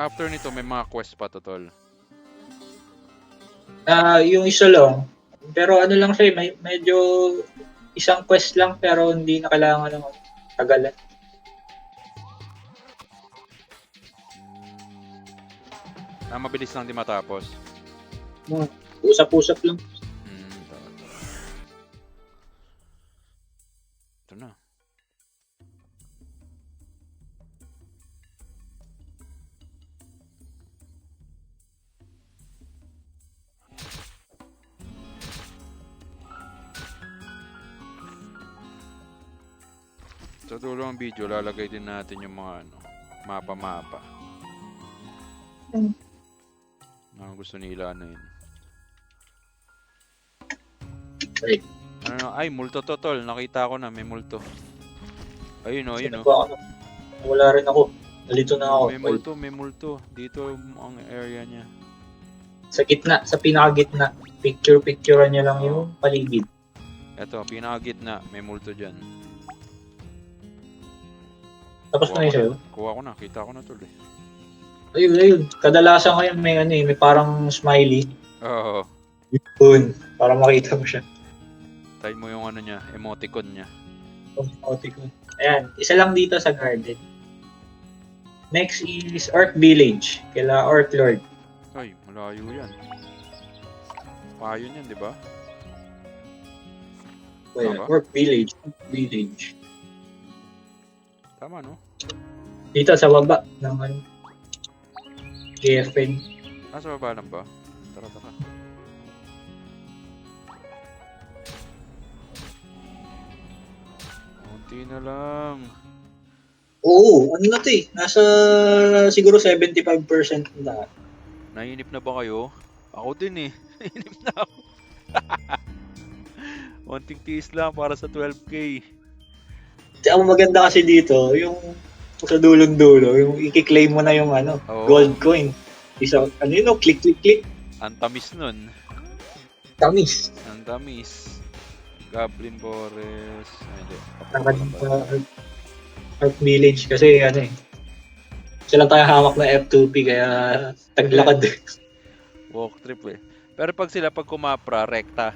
D: After nito, may mga quest pa to, tol.
C: Yung isa lang. Pero ano lang siya, medyo isang quest lang pero hindi na kailangan ng tagalan.
D: Mabilis lang di matapos.
C: Usap-usap lang.
D: Ito na. Sa dulo ng video, lalagay din natin yung mga mapa-mapa. Mga gusto nila yun.
C: Right.
D: Ay, multo to, tol. Nakita ko na, may multo. Ayun o.
C: Wala rin ako. Nalito na ako.
D: May multo. Dito ang area niya.
C: Sa gitna, sa pinakagitna. Picture-picturean niya lang yung paligid.
D: Eto, pinakagitna. May multo dyan.
C: Tapos na yun sa'yo.
D: Kuha ko na. Kita ko na tol eh.
C: Ayun. Kadalasan ngayon may ano may parang smiley.
D: Oo.
C: Yun. Para makita mo siya.
D: Try mo yung ano niya, emoticon niya.
C: Ayan. Isa lang dito sa garden. Next is Orc Village. Kila Orc Lord.
D: Ay, malayo yan. Payon yan, di ba?
C: Well,
D: Tama?
C: Orc Village. Orc Village.
D: Tama, no?
C: Dito sa baba ng ano. KFN.
D: Nasa baba lang ba? Tara. Kunti na lang.
C: Oo, ano na to eh. Nasa siguro 75% na.
D: Nainip na ba kayo? Ako din eh. Nainip na ako. Konting tiis lang para sa 12K.
C: Ang maganda kasi dito, yung sa dulong-dulo, yung i-claim mo na yung ano,
D: Oo.
C: gold coin. Isa, ano yun, no? Click.
D: Ang tamis nun.
C: Tamis.
D: Ang tamis. Goblin Boris. Ay, hindi.
C: Nakad sa Orc Village kasi ano eh. Isa lang tayo hawak na F2P kaya taglakad.
D: Walk trip eh. Pero pag kumapra, rekta.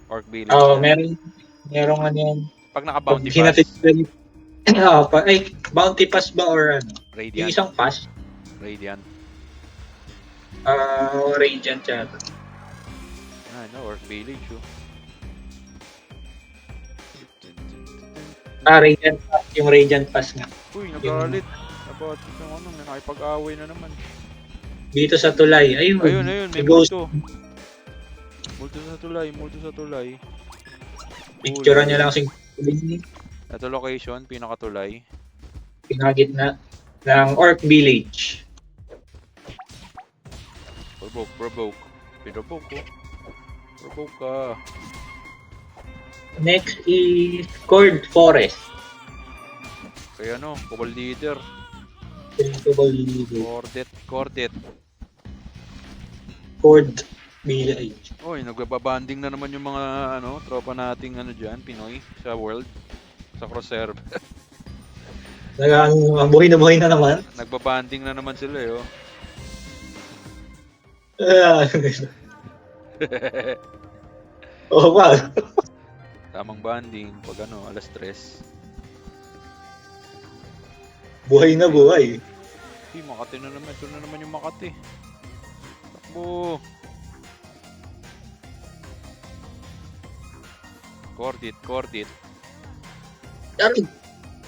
D: Orc Village.
C: Oo, merong ano yan.
D: Pag
C: Pag
D: naka-bounty
C: hinatid
D: pass,
C: bounty pass ba or ano? Yung
D: Radiant.
C: isang pass,
D: Radiant.
C: Radiant yata.
D: Ah, no, Orc Village oh.
C: Radiant pass. Yung Radiant pass nga.
D: Uy, nagalit. About itong ano, may nakipag-away na naman.
C: Dito sa tulay. Ayun,
D: Ayun, may
C: ghost.
D: multo. Multo sa tulay.
C: Picturean niya lang kasing
D: Ito location, pinakatulay.
C: pinakagitna ng Orc Village.
D: Provoke. Pinovoke ko. Provoke ka.
C: Next is Cord Forest.
D: Kaya ano, Cobalt Leader. Cordet.
C: Cord Village.
D: Oy, nagbabanding na naman yung mga tropa nating diyan, Pinoy sa world, sa cross-serve.
C: Buhay na naman.
D: Nagbabanding na naman sila eh, oh.
C: Oo pa.
D: Tamang banding pag alas 3.
C: Buhay na buhay.
D: Makati na naman. Ito na naman yung Makati. Takbo. Cordit.
C: Sabi,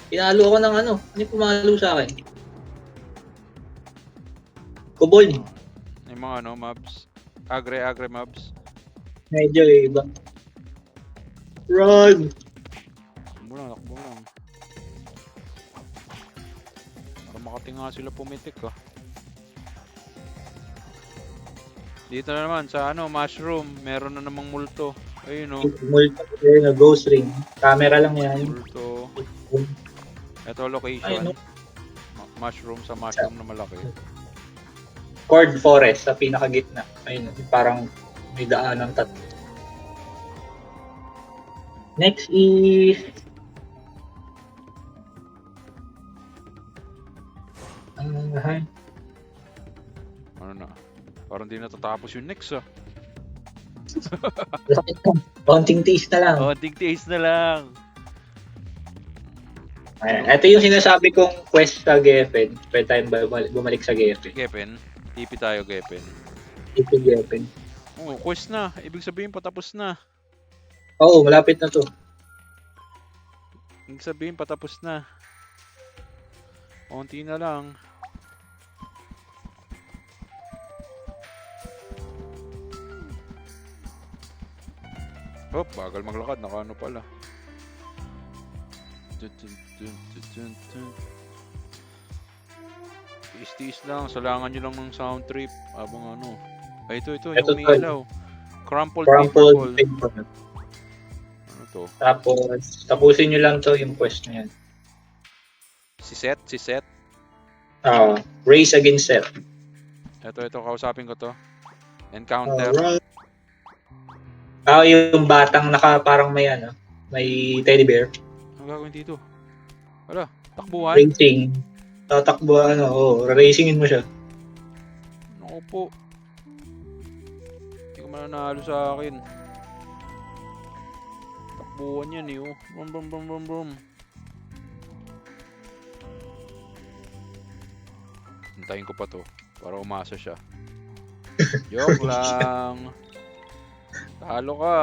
C: pinalo ako ng ano. Ano yung pumalo sa akin? Kobold.
D: Yung mga mobs. Agre mobs.
C: Medyo iba. Run!
D: Takbo lang. Para Makati nga sila pumitik ah. Dito na naman sa mushroom, meron na namang multo. Ayun oh.
C: Multiple ghost ring. Camera lang yan.
D: Multo. Ito location.
C: Ayun,
D: Mushroom sa mushroom na malaki.
C: Cord Forest sa pinakagitna. Ayun, parang may daan ng tatlo. Next is
D: Ano na? Parang di natatapos yung next ah.
C: Counting taste na lang.
D: Oh, taste na lang.
C: Ayan. Ito yung sinasabi kong quest sa Geffen. Pwede tayong bumalik sa Geffen.
D: Gepen. TP tayo, Gepen.
C: Ito Geffen.
D: Oh, quest na. Ibig sabihin patapos na.
C: Oo, malapit na to.
D: Ibig sabihin patapos na. Konti na lang. Oh, bagal maglakad. Nakaano pala. Tiis lang. Salangan nyo lang ng sound trip. Abang Ay, ito.
C: Ito,
D: Yung may ilaw. Crumpled paper
C: Crumpled
D: ball.
C: paper.
D: Ano to?
C: Tapos, tapusin nyo lang to yung quest na yan.
D: Si Seth.
C: Race against Seth.
D: Ito. Kausapin ko to. Encounter.
C: Yung batang parang may may teddy bear.
D: Ano gagawin dito? Wala. Takbuhan.
C: Racing. Tatakbo, racingin mo siya.
D: Opo. Hindi ka mananalo sa akin. Takbuhan yan eh, oh. Brum, brum, brum, brum, brum. Hintayin ko pa to para umasa siya. Joke lang. Talo ka.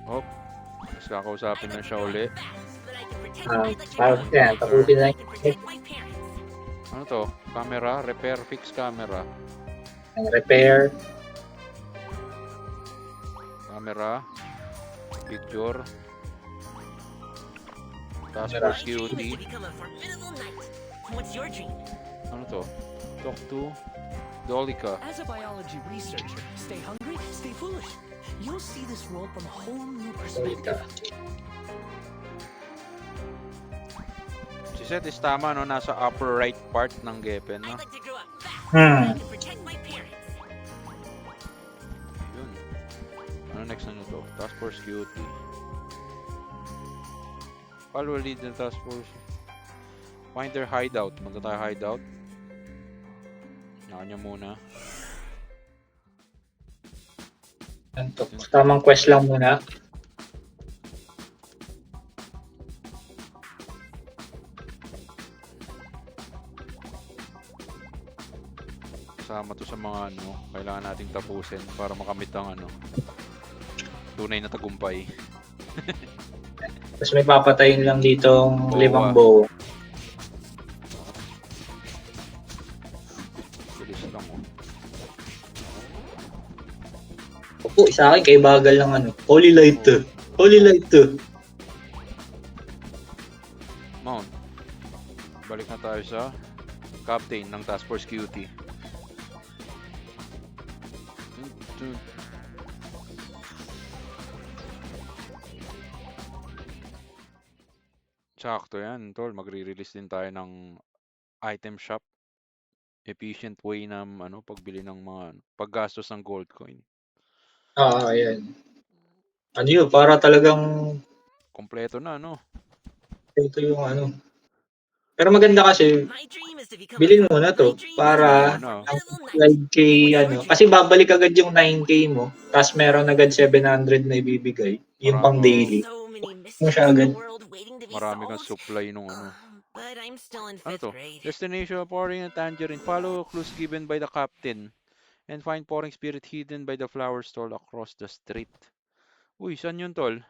D: Hop. Mas kakausapin na siya uli.
C: Yan, tapusin na
D: Ano to? Camera? Repair, fix camera.
C: yung repair.
D: Camera. Picture. Task
C: Camera.
D: force QT.
E: What's your dream?
D: Ano to? Talk to Dolica.
E: As a biology researcher, stay hungry, stay foolish. You'll see this world from a whole new perspective.
D: Si Seth is tama, no? Nasa upper right part ng Gepen, no?
E: I'd like to grow up fast.
C: Hmm.
E: I can protect my parents.
D: Yun. Ano next na to? Task force QT. Follow lead ng task force. Find their hideout. Magta tayo hideout. Naka niya muna.
C: Yan to. Tamang quest lang muna.
D: Kasama to sa mga ano, kailangan nating tapusin para makamit ang ano, tunay na tagumpay.
C: Tapos may papatayin lang ditong
D: Boa.
C: 5 bow.
D: Bilis lang, oh.
C: Opo, isa akin kay bagal ng ano. Holy light to. Holy light to.
D: Mount. Balik na tayo sa captain ng Task Force QT. Sakto yan, tol. Magre-release din tayo ng item shop. Efficient way na ano, pagbili ng mga paggastos ng gold coin.
C: Ayan. Ano yun, para talagang
D: Kompleto na, no?
C: ito yung ano. Pero maganda kasi,
E: My dream is to become
C: bilhin mo na to para
D: Ano?
C: ang 12k ano. Kasi babalik agad yung 9k mo, tapos meron agad 700 na ibibigay. Yung pang daily.
E: so many
C: Mo siya
E: mysteries in
C: agad.
E: the world waiting to be
D: Marami kang
E: solved.
D: supply nung ano.
E: But I'm still in
D: Ano
E: 5th
D: to?
E: grade.
D: Destination pouring and tangerine. Follow clues given by the captain. And find pouring spirit hidden by the flower stall across the street. Uy, saan yun, tol?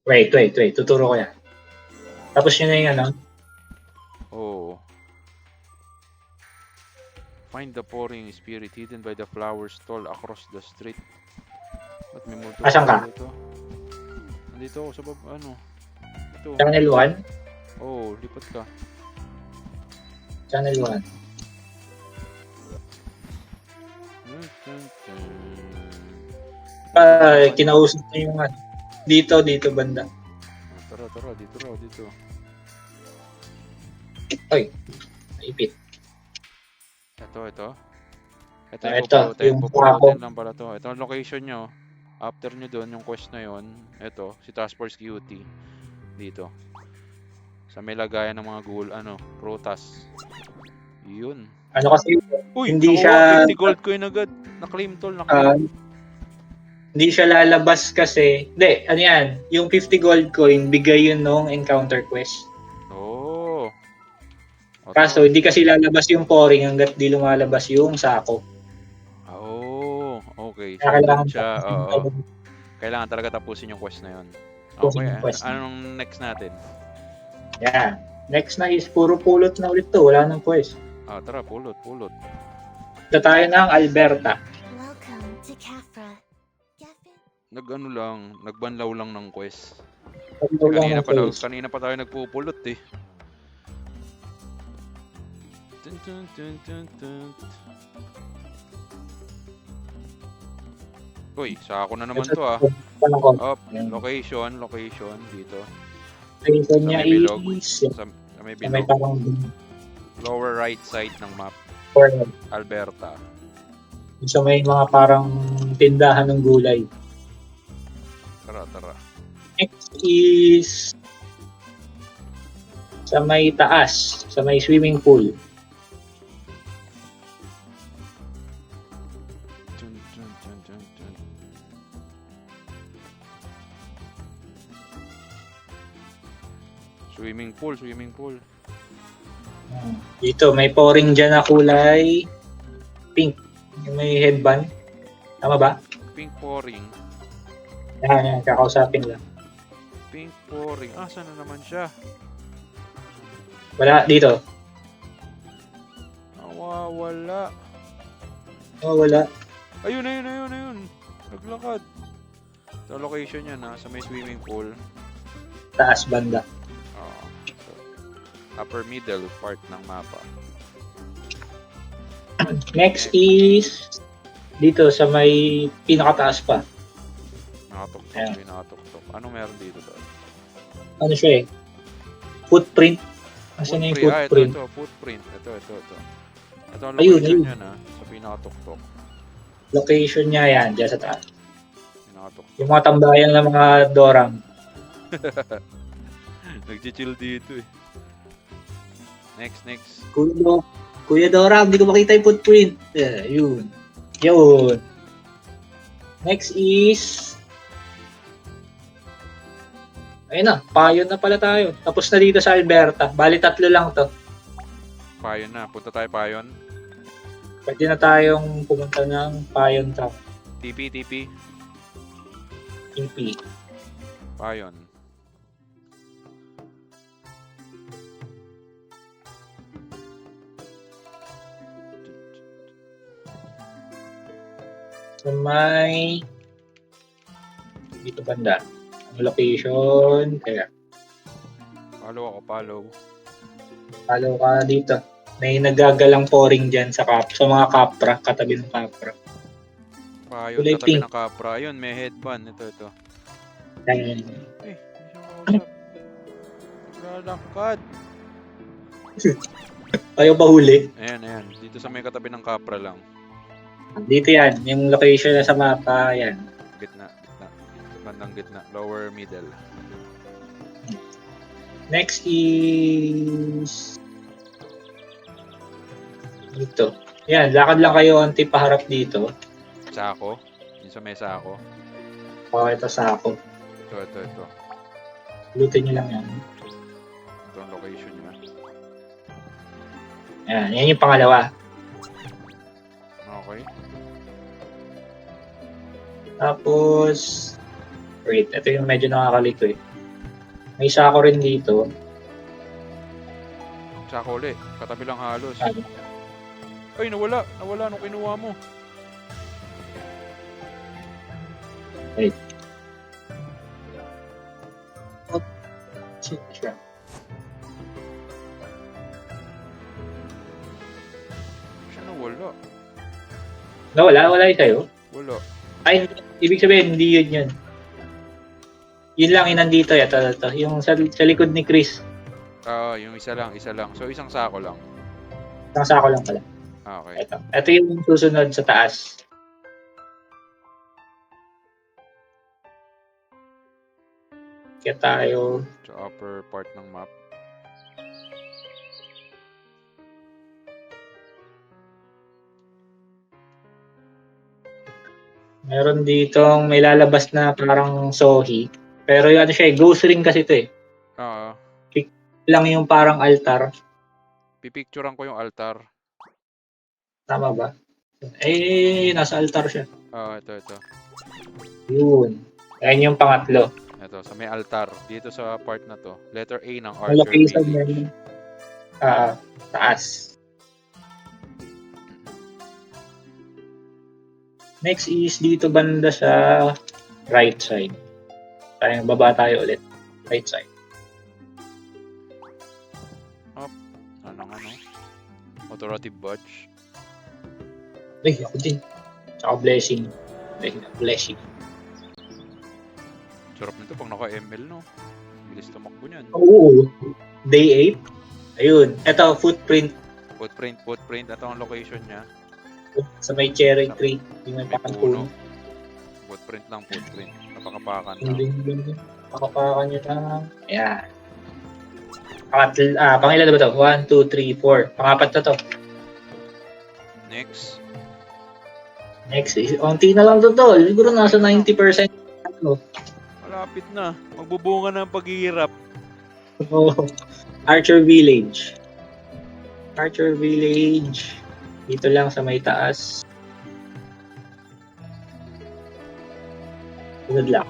C: Wait. Tuturo ko yan. Tapos yun na yung ano.
D: Oh. Find the pouring spirit hidden by the flower stall across the street. Ba't may multo
C: Asan ka?
D: dito? Nandito ako sa baba, ano? Ito.
C: Channel 1.
D: Oh, lipat ka.
C: Channel 1. Kinausap na yung ano. Dito banda.
D: Tara, dito.
C: Ay, naipit.
D: Ito. Ito
C: Ito,
D: yung
C: yung
D: pupulutin lang pala to. Ito ang location nyo. After nyo doon, yung quest na yon. Ito, si Task Force QT. Dito. Sa may lagayan ng mga prutas. Yun.
C: Ano kasi,
D: Uy,
C: Hindi
D: nakuha,
C: siya-
D: 50 gold coin agad. Na-claim, tol. Na-claim.
C: hindi siya lalabas kasi, ano yan, yung 50 gold coin, bigay yun nung encounter quest.
D: Oh.
C: Kaso, hindi kasi lalabas yung pouring hanggat di lumalabas yung sako.
D: Oh, okay. So,
C: Kaya kailangan
D: doon siya, oo.
C: tapusin
D: Kailangan talaga tapusin yung quest na yun.
C: Tapusin
D: Okay,
C: yung quest.
D: anong next natin?
C: Yan. Next na is puro pulot na ulit to. Wala nang quest.
D: Tara, pulot.
C: Ito tayo ng Alberta.
B: Welcome to Kafra. Geffen?
D: Nagbanlaw lang ng quest.
C: Ito lang ang quest.
D: Kanina pa tayo nagpupulot eh. Dun. Uy, sa ako na naman to ah.
C: Tanong ko.
D: Up, location dito.
C: Reason
D: Sa
C: niya
D: may bilog.
C: is
D: Sa may
C: sa may
D: bilog.
C: parang
D: Lower right side ng map,
C: corner.
D: Alberta.
C: So may mga parang tindahan ng gulay.
D: Tara.
C: Next is Sa may taas, sa may swimming pool.
D: Dun, dun, dun, dun, dun. Swimming pool, swimming pool.
C: Dito, may pouring dyan na kulay pink. Yung may headband. Tama ba?
D: Pink pouring.
C: Yan, kakausapin lang.
D: Pink pouring. Ah, saan na naman siya?
C: Wala, dito.
D: Wala.
C: Oh, wala.
D: Ayun, ayun, ayun, ayun. Naglakad. Ito location niya na sa may swimming pool.
C: Taas banda.
D: So, upper middle part ng mapa.
C: Next is dito sa may pinakataas pa.
D: Nakatuktok,
C: Ayan.
D: may nakatuktok. Anong meron dito doon?
C: Ano siya eh? Footprint. Asan na yung footprint?
D: Ito, footprint. Ito. Ito ang
C: Ayun,
D: location
C: ayun.
D: niya na sa pinakatuktok.
C: Location niya yan, dyan sa taas.
D: Pinakatuktok.
C: Yung mga tambayan ng mga dorang.
D: Nag-chill dito eh. Next.
C: Kuya Dora, hindi ko makita yung footprint. Yeah, yun. Next is... Ayun na, Payon na pala tayo. Tapos na dito sa Alberta. Bali, 3 lang to.
D: Payon na. Punta tayo Payon.
C: Pwede na tayong pumunta ng Payon Town.
D: TP.
C: TP.
D: Payon.
C: So may... Dito banda. Ang location. Kaya,
D: Follow.
C: follow ka dito. May nagagalang pouring dyan sa mga kapra. Katabi ng kapra.
D: Payon,
C: Kulay
D: katabi
C: pink.
D: ng kapra. Ayun, may headband. Ito.
C: Ayan.
D: Eh, hindi siya makausap. Naglalakad.
C: Ayaw pa huli.
D: Ayan. Dito sa may katabi ng kapra lang.
C: Dito yan. Yung location na sa mapa. Yan.
D: Gitna. Bandang gitna. Lower middle.
C: Next is... Dito. Yan. Lakad lang kayo onti paharap dito.
D: Sako. Yung sa may sako.
C: Okay, ito sa ako.
D: Ito.
C: Lutin nyo lang yan.
D: Ito ang location niya.
C: Yan yung pangalawa.
D: Okay.
C: Tapos... Wait, ito yung medyo nakakalito eh. May sako rin dito.
D: Sako ulit. Katabi lang halos.
C: Ano?
D: Ay, nawala nung kinuha mo.
C: Wait. Shit, siya.
D: Siya nawala.
C: Wala yung sa'yo?
D: Wala.
C: Ay, ibig sabihin, hindi yun. Yun lang yung nandito. Ito. Yung sa likod ni Chris.
D: Yung isa lang. So, isang sako lang.
C: Isang sako lang pala.
D: Okay.
C: Ito yung susunod sa taas. Kaya tayo.
D: Sa upper part ng map.
C: Meron ditong may lalabas na parang sohi. Pero yung ano siya, ghost ring kasi ito eh.
D: Oo.
C: Lang yung parang altar.
D: Pipicturean ko yung altar.
C: Tama ba? Eh, nasa altar siya.
D: Ito.
C: Yun. Ayan yung pangatlo.
D: Ito, sa may altar. Dito sa part na to. Letter A ng
C: Ang
D: Archer
C: location
D: Village.
C: niya. Taas. Next is dito banda sa right side. Baba tayo ulit. Right side.
D: Ano? Authoritative badge.
C: Ay, ako din. Tsaka blessing. Blessing.
D: Sarap nito pag naka-ML, no? Bilis tumakbo niyan.
C: Oo. Day 8. Ayun. Ito, footprint
D: Footprint. Ito ang location niya.
C: sa may cherry tree. Yung may
D: May
C: pakang
D: puno.
C: puno.
D: Footprint. Napakapakan lang.
C: Hindi. Pakapakan nyo lang. Ayan. Pangilan na ba to? 1, 2, 3, 4. Pangapat na to.
D: Next.
C: Next is, onti na lang to tol. Siguro nasa 90%. Ano?
D: Malapit na. Magbubunga na ang paghihirap.
C: Oh, Archer Village. Archer Village. Dito lang sa may taas. Sunod lang.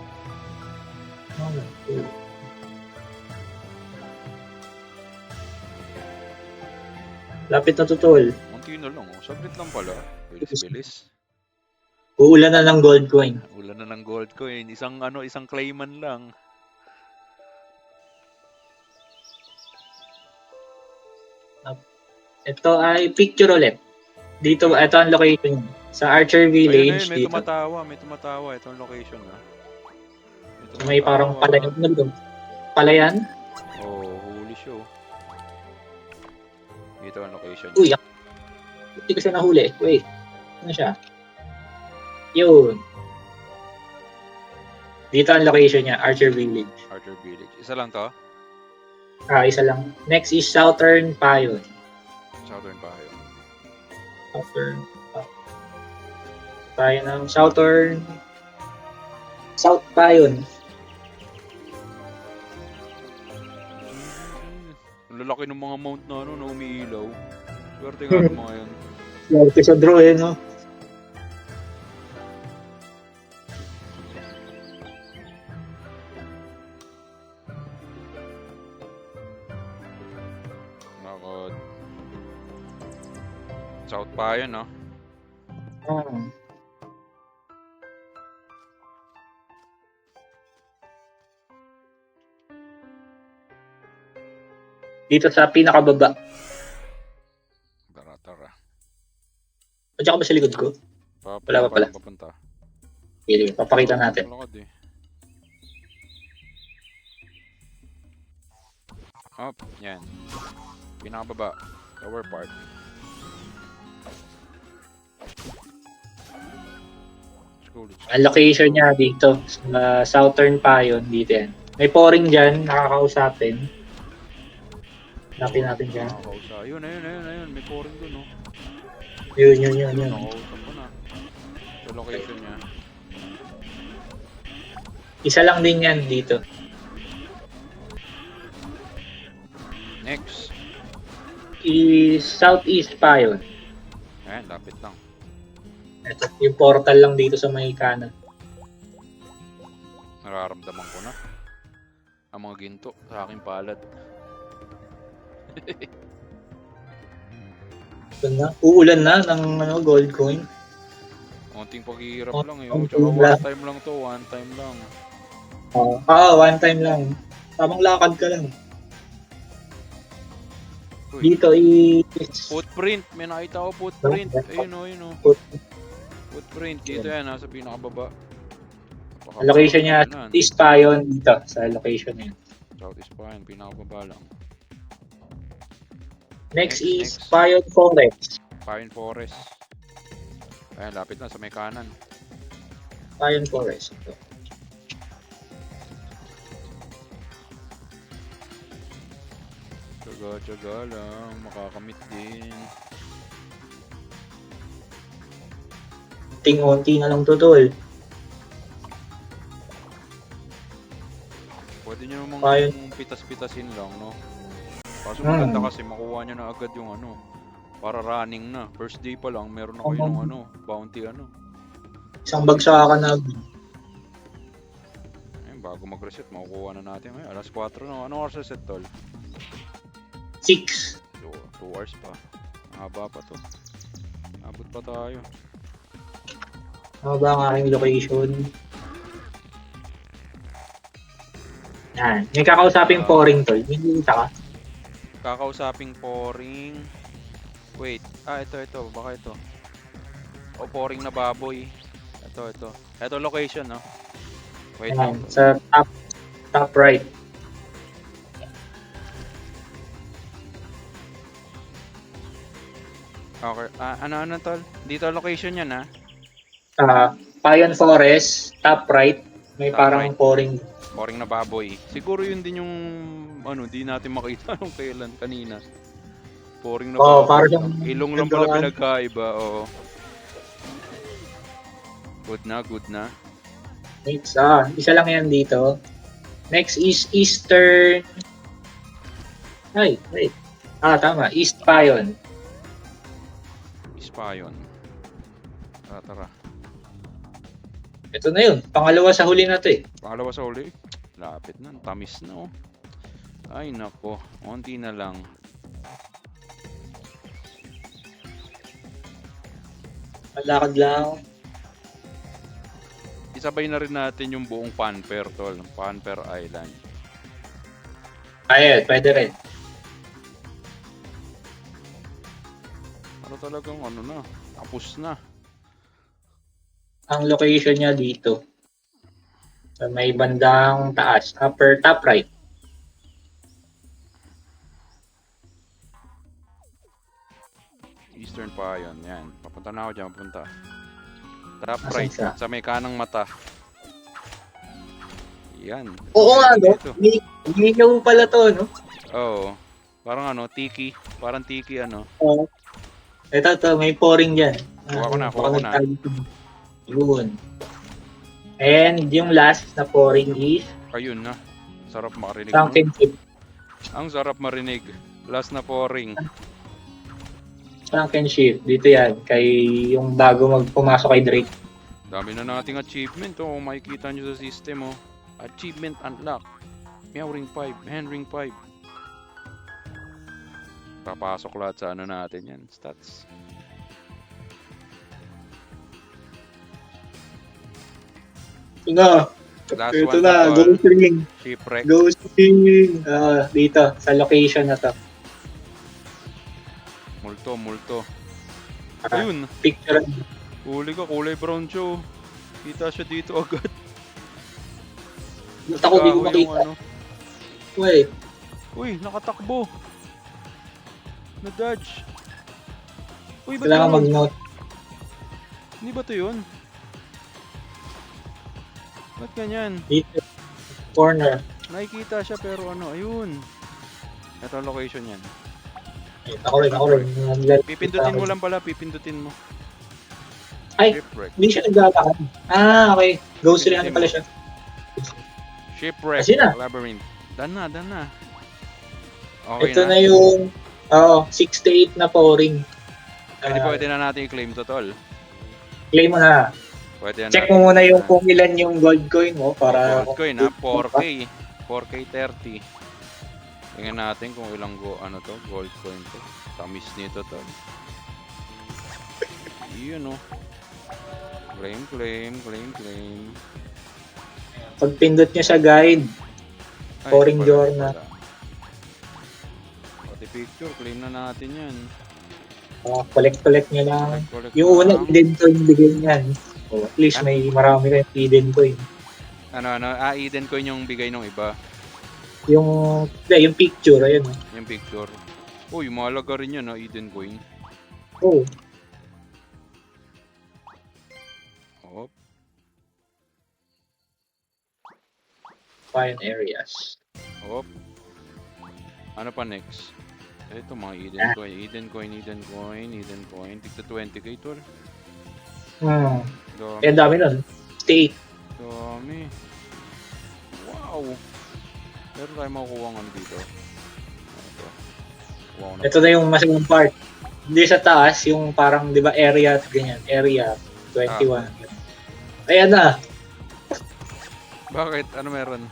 C: Lapit na to tol.
D: Unti na lang. Oh. Saglit lang pala. Bilis-bilis.
C: Uulan na ng gold coin.
D: Ulan na ng gold coin. Isang clayman lang.
C: Ito ay picture ulit. Dito, ito ang location. Sa Archer Village.
D: Ayun, may
C: dito.
D: tumatawa. May tumatawa. Ito ang location na.
C: May parang palayan. Ano dito? Palayan?
D: Oh, holy show. Dito ang location.
C: Uy, hindi ko siya nahuli. Wait. Ano siya? Yun. Dito ang location niya, Archer Village.
D: Archer Village. Isa lang to?
C: Isa lang. Next is Southern Payon.
D: Southern Bahayo.
C: Southern Payon ng Southern South Payon.
D: Ang lalaki ng mga mount na na umiilaw. Swerte nga ng mga yun.
C: Lagi sa draw no?
D: Nakakot. South pa yun, no?
C: Dito sa pinakababa.
D: Tara.
C: Andiyan ka ba sa likod ko? Wala pa pala.
D: Papunta.
C: Sige, papakita natin.
D: Lakad eh. Up, yan. Pinakababa. Lower part. Let's go.
C: Ang location niya dito, sa Southern Payon, dito yan. May pouring dyan, nakakausapin. Hanapin natin dyan.
D: Nakakausa. Ayun. May pouring dun, no?
C: Yun.
D: Nakakausap ko na. Sa location niya.
C: Isa lang din yan dito.
D: Next.
C: Southeast Payon.
D: Ayan, lapit lang.
C: Ito, yung portal lang dito sa may kanan.
D: Nararamdaman ko na. Ang mga ginto sa aking palad.
C: Uulan na ng gold coin.
D: Konting paghihirap
C: Oh,
D: lang eh.
C: oh,
D: Tsaka
C: wala.
D: one time lang to. One time lang.
C: One time lang. Tamang lakad ka lang.
D: Uy,
C: Dito
D: footprint. May nakita ko footprint. Ayun o. Footprint. Dito yan. Nasa pinakababa.
C: Ang location niya, Southeast Payon dito. Sa location niya.
D: Southeast pa yan. Pinakababa lang.
C: Next is
D: Next.
C: Payon Forest.
D: Pine Forest. Ayan, lapit na sa may kanan.
C: Payon Forest. Ito.
D: Tsaga lang. Makakamit din.
C: Ting-unti na lang to tol.
D: Pwede nyo namang
C: Ayun.
D: pitas-pitasin lang, no? Kaso
C: Hmm.
D: maganda kasi makuha nyo na agad yung ano. Para running na. First day pa lang, meron na kayo ng ano, bounty ano.
C: Isang bagsakan na.
D: Ayun, bago mag-reset, makukuha na natin. Ay, alas 4 na. Anong oras reset, tol?
C: 6.
D: 2 hours pa. Haba pa to. Abot pa tayo.
C: Ano ba ang aking location? Yan. May kakausaping pouring tol. Hindi ka.
D: Kakausaping pouring. Wait. Ito. Baka ito. O, pouring na baboy. Ito. Ito location, no? Wait lang.
C: Yan. Sa top right.
D: Okay. Ano, tol? Dito location yan, ha?
C: Payon Forest, top right. May
D: Top
C: parang
D: right.
C: pouring.
D: Pouring na baboy. Siguro yun din yung ano, di natin makita nung kailan kanina. Pouring na
C: Oo,
D: pala.
C: para siyang
D: Ilong lang pala
C: nagawa.
D: pinagkaiba, oo. Good na, good na.
C: Next, isa lang yan dito. Next is Eastern... Ay, wait. Tama. East Pion.
D: Ispayon. Tara, tara.
C: Ito na yun. Pangalawa sa huli na to eh.
D: Pangalawa sa uli. Lapit na, tamis na oh. Ay nako, konti na lang.
C: Malakad lang.
D: Isabay na rin natin yung buong Panper, tol. Panper Island.
C: Ayun, pwede rin.
D: Ano talagang ano na, tapos na.
C: Ang location niya dito. Sa may bandang taas. Upper top right.
D: Eastern pa yun, yan. Papunta na ako dyan, papunta. Top
C: Asan
D: right,
C: siya?
D: sa may kanang mata. Yan.
C: Oo nga, no?
D: Ito.
C: May pala to, no?
D: Oo. Parang ano, tiki. Parang tiki ano.
C: Oo. Ito, may pouring dyan.
D: Kuha ko na, kuha ko na.
C: Yun. And yung last na pouring is
D: Ayun na. Sarap makarinig.
C: Sunken Ship.
D: Ang sarap marinig. Last na pouring.
C: Sunken Ship. Dito yan. Kay yung bago pumasok kay Drake.
D: Dami na nating achievement oh. Kung makikita nyo sa system oh. Achievement unlock. Meow ring 5. Hand ring 5. Papasok lahat sa ano natin yan. Stats. Last
C: Ito
D: one
C: na.
D: tol.
C: Ghost Ring.
D: Shipwreck.
C: Ghost Ring. Dito. Sa location na to.
D: Multo, multo.
C: Ah,
D: Ayun.
C: Picture.
D: Huli ka. Kulay brown siya oh. Kita siya dito agad.
C: Ba't ako di ko
D: Kahoy yung
C: makita?
D: ano.
C: Wait.
D: Uy, nakatakbo. Na-dodge. Uy, ba't
C: Kailangan
D: yun?
C: mag-note.
D: Hindi ba ito yun? Ba't ganyan?
C: Dito. Corner.
D: Nakikita siya pero ano, ayun. Ito ang location yan.
C: Ako rin.
D: Pipindutin mo lang pala, pipindutin mo.
C: Ay,
D: Shipwreck.
C: hindi siya naglalakad. Okay. Ghost Ring ano pala siya.
D: Shipwreck.
C: Kasi na.
D: Labyrinth. Dan na. Okay
C: Ito
D: na.
C: na yung 68 na pouring.
D: Pwede na natin i-claim to, tol.
C: Claim mo na.
D: Pwede na
C: Check
D: natin.
C: mo muna yung kung ilan yung gold coin mo para...
D: Gold coin ha, 4K. 4K 30. Tingnan natin kung ilang gold coin to. Tamis nito, tol. Yun oh. Claim.
C: Pag pindot nyo sa guide,
D: Ay,
C: Pouring
D: ito pala,
C: journal.
D: ito pala. Pati picture, claim na natin yan.
C: collect nyo lang.
D: Collect
C: Yung una,
D: lang.
C: Eden coin bigyan yan. At least may marami kayong Eden coin.
D: Eden coin yung bigay ng iba.
C: Yung picture, ayun.
D: Yung picture. Uy, mahalaga rin yun, Eden coin.
C: Oh,
D: Hop.
C: fine areas.
D: Hop. Ano pa next? Ito mga Eden coin. Tigta 20k tol. Dami.
C: Dami nun. Stay.
D: Dami. Wow. Meron tayo makukuha ng ano dito. Ito. Wow,
C: Ito na yung masayang part. Hindi sa taas, yung parang, di ba, area at ganyan. Area 21. Ayan na.
D: Bakit? Ano meron?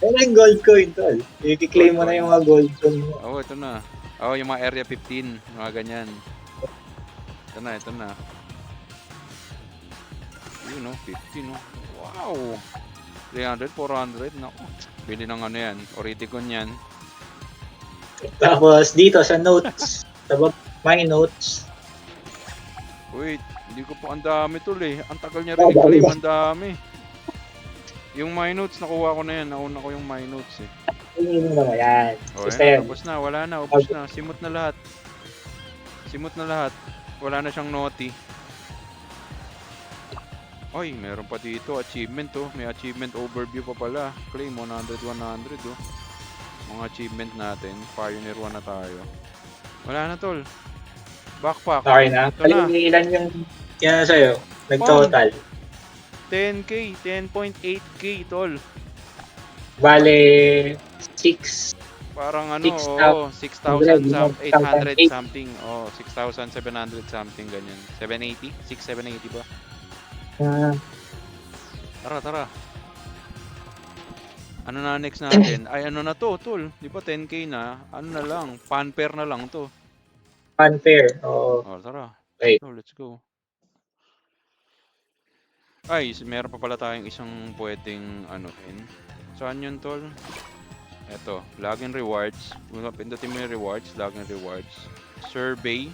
C: Ayan na yung gold coin, tol. I-claim mo na yung mga gold coin mo.
D: Oh, ito na. Oh, yung mga area 15. Mga ganyan. Ito na. Yun, 15, Wow! 300, 400. Naku. Bili ng ano yan. Oriticon yan.
C: Tapos, dito sa notes. Sa my notes.
D: Wait, hindi ko pa ang dami tol eh. Ang tagal niya rin i-claim, ang dami. Yung my notes, nakuha ko na yan. Nauna ko yung my notes eh.
C: Tingin mo naman yan.
D: O,
C: Basta
D: yan,
C: yan.
D: tapos na, wala na, ubos na. Simot na lahat. Wala na siyang naughty. Ay, meron pa dito, achievement oh. May achievement overview pa pala. Claim 100, 100 oh. Mga achievement natin. Pioneer 1 na tayo. Wala na tol. Backpack.
C: Okay na.
D: Ito na.
C: Ilan yung yan sa'yo? Nag-total.
D: 10k. 10.8k tol.
C: Bale, 6.
D: Parang ano,
C: 6,000
D: 6,800 something. 6,700 something ganyan. 780? 6,780 ba? Tara. Ano na next natin? Ay, ano na to, tol? Di ba 10k na? Ano na lang? Fanfare na lang to.
C: Unfair. Oo.
D: Tara.
C: Okay.
D: So, let's go. Ay, meron pa pala tayong isang pwedeng anuhin. Saan yun, tol? Eto, login rewards. Pindutin mo yung rewards, login rewards. Survey.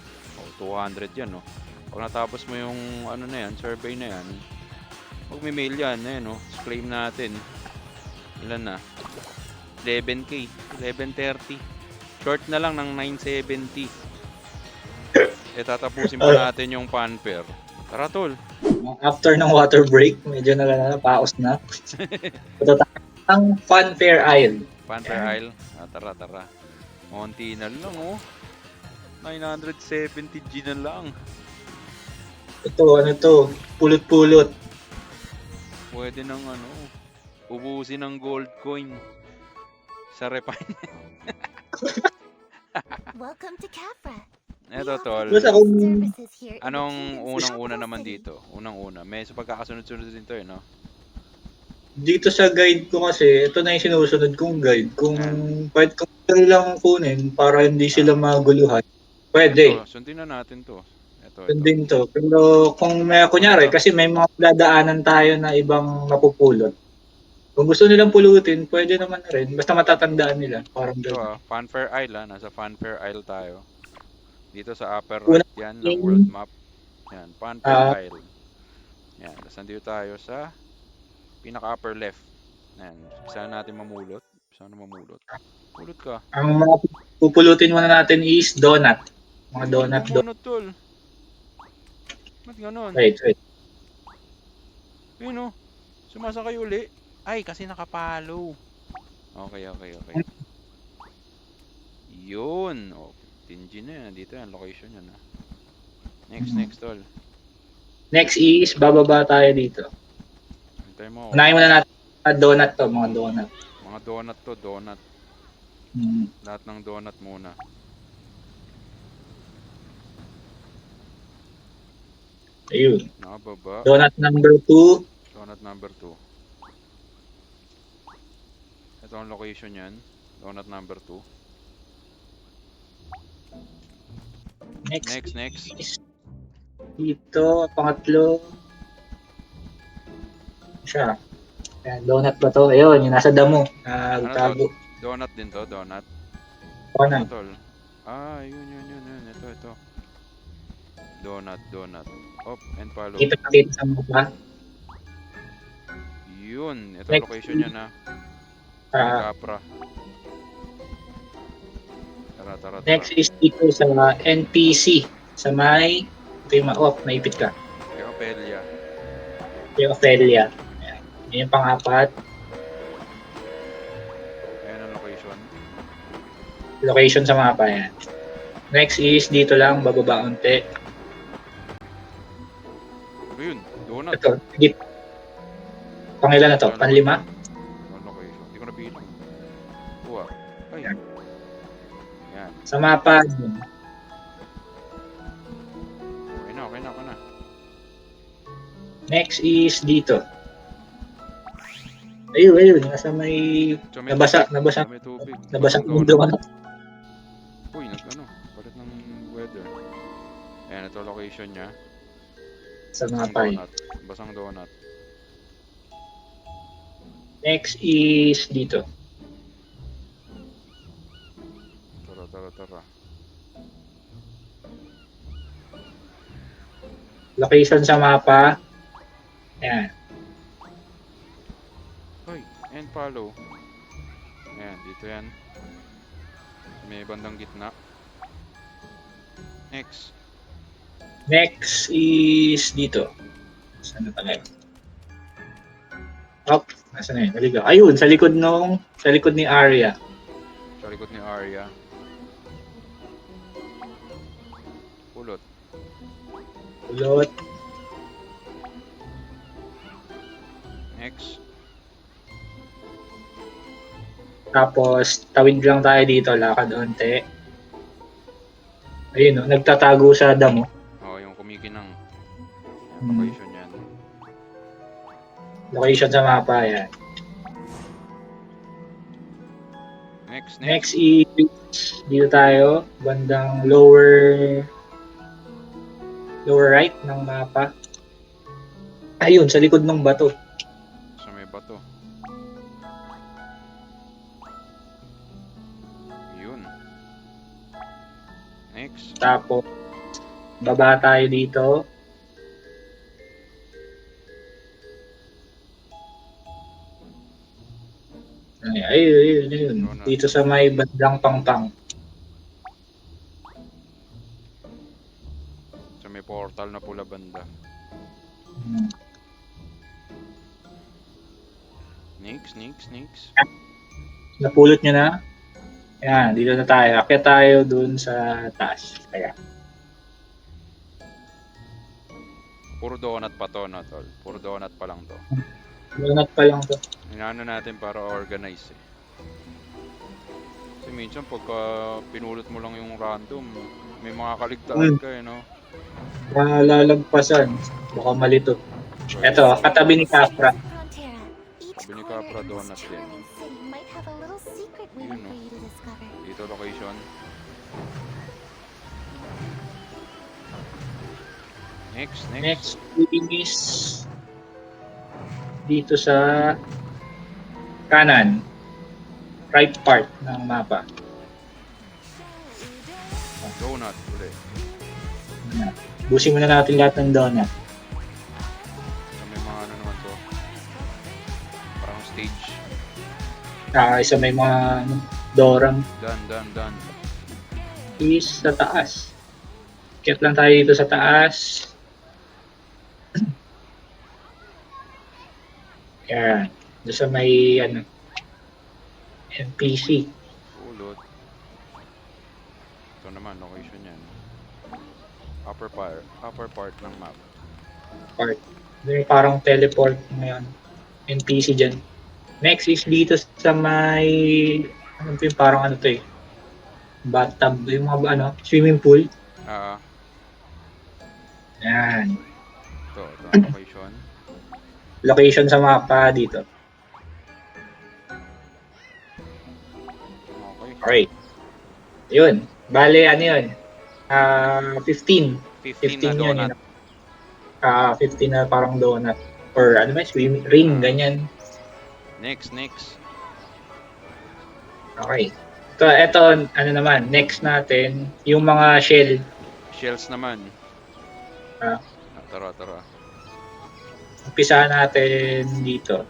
D: 200 yan, no? Pag natapos mo yung ano na yan, survey na yan, pag may mail yan, no? Claim natin. Ilan na? 11k. 1130. Short na lang ng 970. Tatapusin pa natin yung fanfare. Tara, tol.
C: After ng water break, medyo paos na. Ang Funfair Isle.
D: Fanfare Isle. Tara. Monty na lang, 970G na lang.
C: Ito, ano to? Pulot-pulot.
D: Pwede nang ubusin ng gold coin sa refine.
B: Welcome to Cafra.
D: Eto, tol.
C: Basta kung
B: Services here in
D: Anong
B: the
D: unang-una
B: capital
D: naman
B: city.
D: dito? Unang-una. May pagkakasunod-sunod din to, no?
C: dito sa guide ko kasi, ito na yung sinusunod kong guide. Kung pwede kong lang kunin para hindi sila maguluhan, pwede.
D: Ito, sundin na natin to. Ito.
C: Sundin to. Pero kung may kunyari, kasi may mga dadaanan tayo na ibang mapupulot. Kung gusto nilang pulutin, pwede naman na rin. Basta matatandaan nila. Parang
D: Ito,
C: gano'n.
D: Fanfare Isle, Nasa Fanfare Isle tayo. Dito sa upper
C: Una-
D: right yan ng world map. Yan, Fanfare Isle. Yan, tapos nandito tayo sa pinaka-upper left. Yan, saan natin mamulot? Saan mamulot? Pulot ka.
C: Ang mga pupulutin muna natin is donut. Mga donut.
D: Donut, tol. Ba't ganon?
C: Wait.
D: Yun, sumasakay uli. Ay, kasi nakapalo. Okay. Yun. 15G na yan. Dito yan. Location yan. Next, tol.
C: Next is, bababa tayo dito.
D: Hintay mo.
C: Unahin muna natin mga donut to, mga donut.
D: Mga donut to, donut.
C: Hmm.
D: Lahat ng donut muna.
C: Ayun.
D: Nakababa.
C: Donut number 2.
D: Donut number 2. Ito ang location yan. Donut number 2. Next.
C: Is dito, pangatlo. Siya. Ayan, donut ba to? Ayun, yung nasa damo. Nagtago.
D: Donut din to, donut.
C: Donut.
D: Tol. Yun. Ito. Donut. And follow.
C: Kita natin sa mapa.
D: Yun. Ito
C: Next.
D: location niya na.
C: Ah,
D: Capra. Tara.
C: next is dito sa NPC. Sa may... naipit ka.
D: Kay Ophelia.
C: Yung Ophelia. Ayan. Yun yung pang-apat.
D: Ayan ang location.
C: Location sa mapa yan. Next is dito lang, bababa unti.
D: Ayun. Donut.
C: Ito, git. Pangilan na to? Panlima?
D: Ang location. Hindi ko nabilang. Kuha. Ay.
C: Yan.
D: Yan.
C: Sa mapa,
D: Okay na.
C: next is dito. Ayun. Nasa may...
D: So, may
C: Nabasa.
D: May tubig.
C: Nabasa
D: Basang
C: yung
D: donut.
C: donut.
D: Uy, palit ng weather. Ayan, ito location niya.
C: Sa mapa yun.
D: Basang donut.
C: Next is dito.
D: Tara.
C: Location sa mapa. Ayan.
D: Hoy, and follow. Ayan, dito yan. May bandang gitna. Next.
C: Next is dito. Saan na tayo? Nasa na yun? Naligaw. Ayun, sa likod ni Arya.
D: Sa likod ni Arya. Pulot.
C: Ulot.
D: Next.
C: Tapos, tawid lang tayo dito, lakad onte. Ayun, no, nagtatago sa damo.
D: Oh, yung kumikinang.
C: Hmm.
D: Location yan.
C: Location sa mapa, yan.
D: Next.
C: Next is, dito tayo, bandang lower right ng mapa. Ayun, sa likod ng bato.
D: Sa may bato. Yun. Next.
C: Tapos, baba tayo dito. Ayun. Dito sa may bandang pangpang.
D: Sa may portal na pula banda. Next.
C: Napulot nyo na? Yan, dito na tayo. Akyat tayo dun sa taas. Kaya,
D: Puro donut pa to, no, tol? Puro donut pa lang to.
C: donut pa lang to.
D: Inaano natin para organize eh. Kasi minsan pagka pinulot mo lang yung random, may mga kaligtaan ka eh, no?
C: Lalagpasan. Baka malito. Eto, katabi ni Capra.
B: Frontera. Each
D: Sabi ni
B: corner
D: Capra,
B: of this
D: donut din.
B: charming city might have a little secret waiting
D: Yun, no?
B: for you to discover.
D: Dito location. Next.
C: Is dito sa kanan. Right part ng mapa.
D: Donut ulit.
C: Busin muna natin lahat ng donut.
D: So, may mga ano naman to. Parang stage.
C: Isa may mga dorang
D: Done.
C: is sa taas. Kit lang tayo dito sa taas. Yan. Doon sa may NPC.
D: Ulot. Ito naman, location yan. Upper part ng map.
C: Part. May parang teleport ngayon. NPC dyan. Next is dito sa may parang ano to eh. Bathtub. Yung mga swimming pool. Yan.
D: Ito ang location.
C: Location sa mapa dito.
D: Okay.
C: Alright. Yun. Bale, ano yun? 15.
D: 15 na
C: yun.
D: donut.
C: 15 na parang donut. Or ano ba? Swimming ring, ganyan.
D: Next.
C: Okay. Ito, ano naman, next natin, yung mga shell.
D: Shells naman.
C: Ah.
D: Tara.
C: Umpisahan natin dito.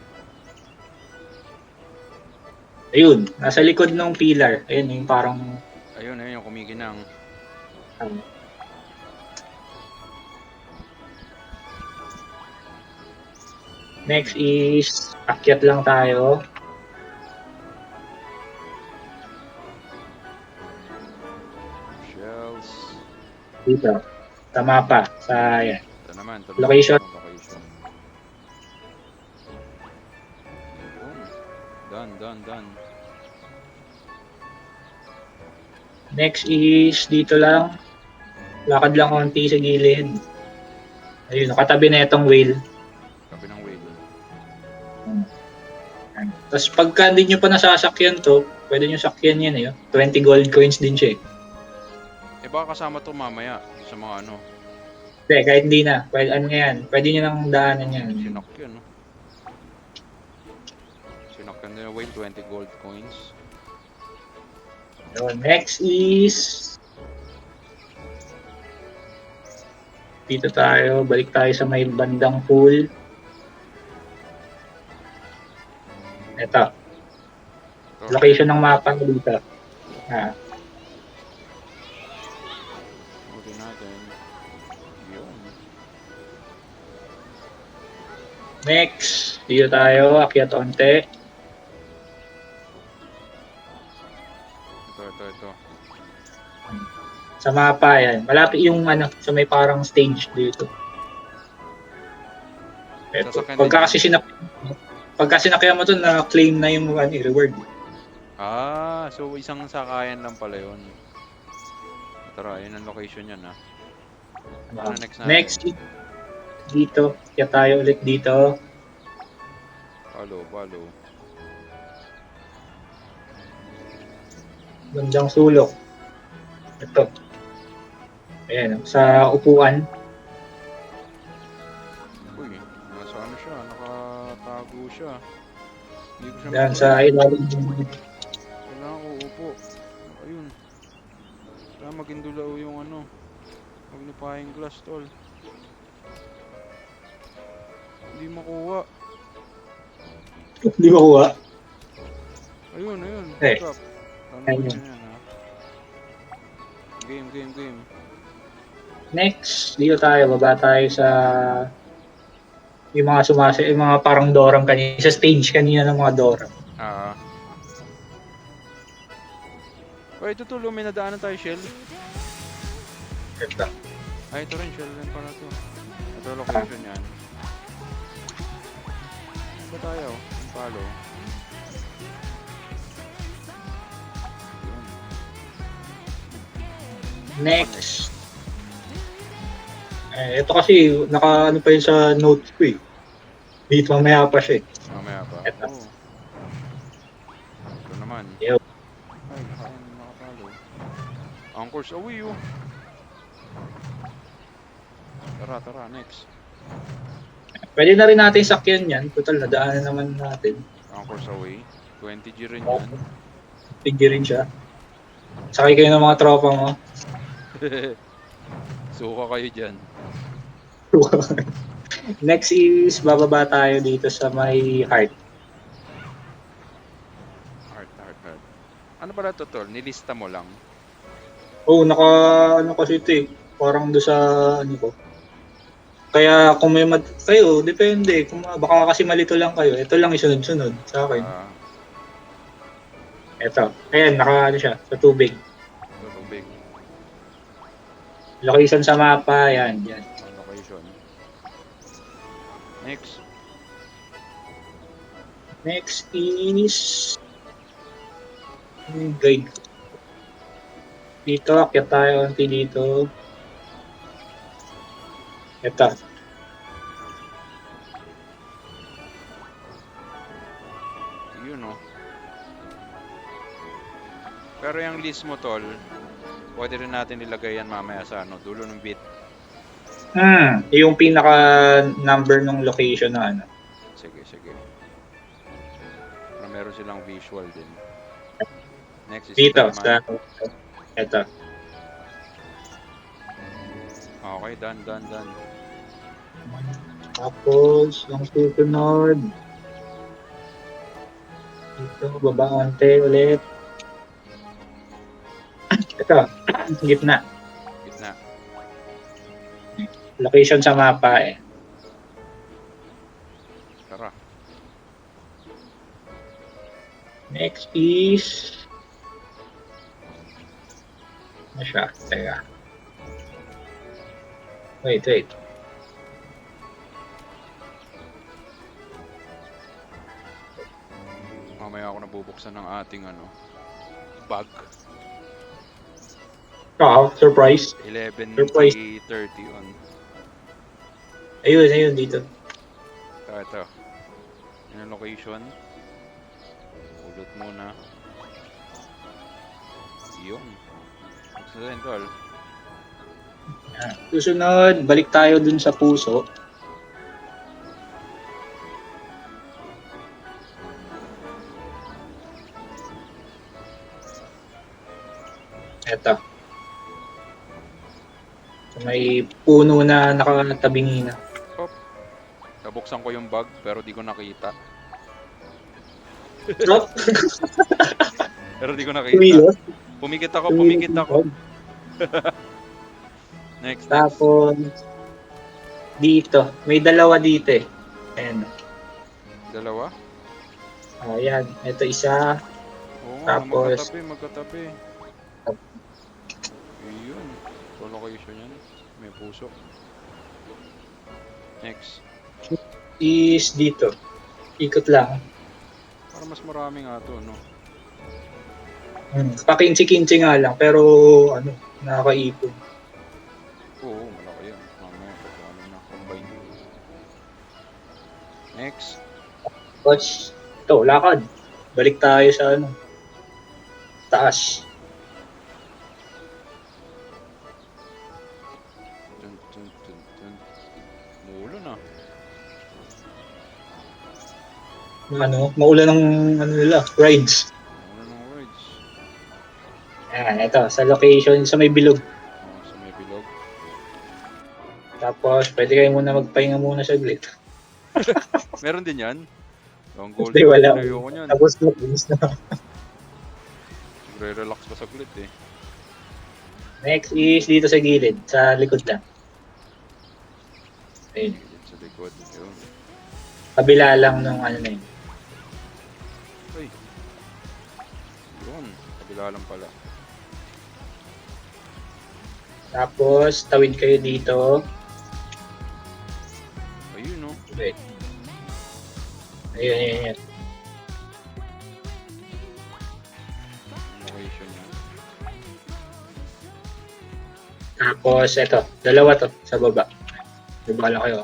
C: Ayun, nasa likod ng pillar. Ayun, yung parang
D: Ayun, yung kumikinang.
C: next is akyat lang tayo.
D: Shells.
C: Dito. Sa mapa. Sa yan.
D: Ito naman.
C: Location.
D: Location. Done.
C: Next is dito lang. Lakad lang konti sa gilid. Ayun, nakatabi na itong whale.
D: Kapi ng whale.
C: Tapos pagka hindi nyo pa nasasakyan to, pwede nyo sakyan yan eh. 20 gold coins din siya eh.
D: Baka kasama to mamaya sa mga ano.
C: Hindi, kahit hindi na. Pwede, yan. Pwede nyo nang daanan yan.
D: Sinakyan, no? Sinakyan din na whale, 20 gold coins.
C: So, next is dito tayo. Balik tayo sa may bandang pool. Ito. Location ng mapa dito.
D: Huwag natin. Yun.
C: Next, dito tayo. Akyat onte. Sa mapa, yan. Malapit yung ano, sa may parang stage dito. Eto.
D: Sasakyan din yan.
C: Pagka sinakyan mo to, na-claim na yung ano, reward.
D: Ah, so isang sakayan lang pala yun. Tara, yun ang location yan ah. Ano next natin?
C: Next, dito. Kaya tayo ulit dito.
D: Follow.
C: Bandang sulok. Ito. Ayan, sa upuan.
D: Uy, nasa ano siya, nakatago siya. Hindi ko siya
C: Yan,
D: makita.
C: sa ilalim.
D: Kailangan ko upo. Ayun. Kailangan magindulaw yung ano. Magnifying glass, tol. Hindi makuha.
C: Hindi makuha.
D: Ayun.
C: Eh.
D: Stop. Ano
C: Ayun.
D: yan ha? Game.
C: Next, dito tayo. Baba tayo sa yung mga parang dorang kanina. Sa stage kanina ng mga dorang.
D: Ah. Wait, ito tulo, may nadaanan tayo, Shell.
C: Ito.
D: Ay, ito rin, Shell rin pala to. Ito location yan. Ba tayo? Follow. Yun.
C: Next. Ito kasi, ano pa yun sa notes ko eh. Dito mamaya pa siya eh.
D: Mamaya pa.
C: Ito.
D: Oo. Ito naman.
C: Yo.
D: Ay, nakapalo. Anchors away, oh. Tara, next.
C: Pwede na rin natin sakyan yan. Total, nadaanan naman natin.
D: Anchors away. 20G rin yan.
C: Tigil rin siya. Sakay kayo ng mga tropa mo.
D: Suka kayo dyan.
C: Next is, bababa tayo dito sa may heart.
D: Heart. Ano pala to, tol? Nilista mo lang.
C: Oh, ano kasi ito eh. Parang doon sa, ano ko. Kaya kung may kayo, depende. Baka kasi malito lang kayo. Ito lang isunod-sunod sa akin.
D: Ah,
C: Ito. Ayan, ano siya, sa tubig.
D: tubig.
C: Location sa mapa, yan.
D: Location. Next.
C: Next is guide. Dito, akyat tayo unti dito. Ito.
D: Yun, oh. Pero yung list mo, tol, pwede rin natin ilagay yan mamaya sa ano, dulo ng bit.
C: Yung pinaka number ng location na ano.
D: Sige. Para meron silang visual din. Next is
C: Dito,
D: Spiderman.
C: ito.
D: Okay, done.
C: Tapos, yung susunod. Dito, baba ante ulit. Ito, gitna.
D: Gitna.
C: Location sa mapa eh.
D: Tara.
C: Next is... Ano siya? Teka. Wait.
D: Mamaya ako nabubuksan ng ating ano, bag.
C: Surprise.
D: 11
C: Surprise.
D: 30 on.
C: Ayun, dito.
D: Ito. Yan ang location. Ulot muna. Yun. Next na rin, tol.
C: Susunod, balik tayo dun sa puso. Eto. So, may puno na nakatabingi na.
D: Nabuksan ko yung bag pero di ko nakita.
C: Drop.
D: Pero di ko nakita.
C: Kumilos.
D: Pumikit ako. Next.
C: Tapos, dito. May dalawa dito eh. Ayan.
D: Dalawa?
C: Ayan. Ito isa.
D: Oo nga,
C: Tapos-
D: magkatabi. Ayun. location yan? May puso. Next.
C: Is dito. Ikot lang.
D: Para mas marami nga to, no?
C: Pa-kinchi-kinchi nga lang, pero ano, nakakaipon.
D: Oo, malaki yan. Mamaya, pagka ano na, combine. Next.
C: Watch. Ito, lakad. Balik tayo sa ano. Taas.
D: Dun, dun, dun, dun. Mulo na.
C: Ano, maulan ng ano nila, rides.
D: Mulo ng words.
C: Ayan, ito, sa location, sa may bilog.
D: Oh, sa may bilog.
C: Tapos, pwede kayo muna magpahinga muna saglit.
D: Meron din yan? Yung gold
C: Hindi, wala.
D: ayoko niyan.
C: Tapos na.
D: Re-relax pa saglit eh.
C: Next is dito sa gilid, sa likod lang. Ayun.
D: Gilid sa likod. Yun.
C: Kabila lang nung ano na yun.
D: Ay. Yun. Kabila lang pala.
C: Tapos, tawid kayo dito.
D: Ayun no.
C: Wait. Ayun.
D: Location niya.
C: Tapos, ito. Dalawa to, sa baba. Baba lang kayo.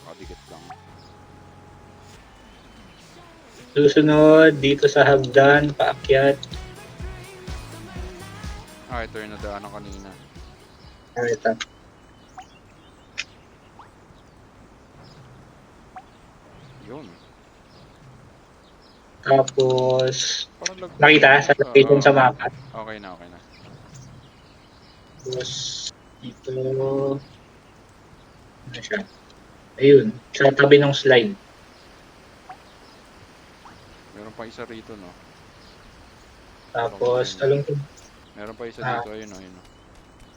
D: Nakadikit lang.
C: Susunod, dito sa hagdan, paakyat.
D: Ah, ito yung nadaanan kanina.
C: Ito.
D: Yun.
C: Tapos,
D: Parang
C: nakita sa location sa mapa.
D: Okay na, okay na.
C: Tapos, dito, ano siya? Ayun, sa tabi ng slide.
D: Meron pa isa rito, no?
C: Tapos, talong
D: Meron pa isa
C: Ah.
D: dito, ayun, ayun.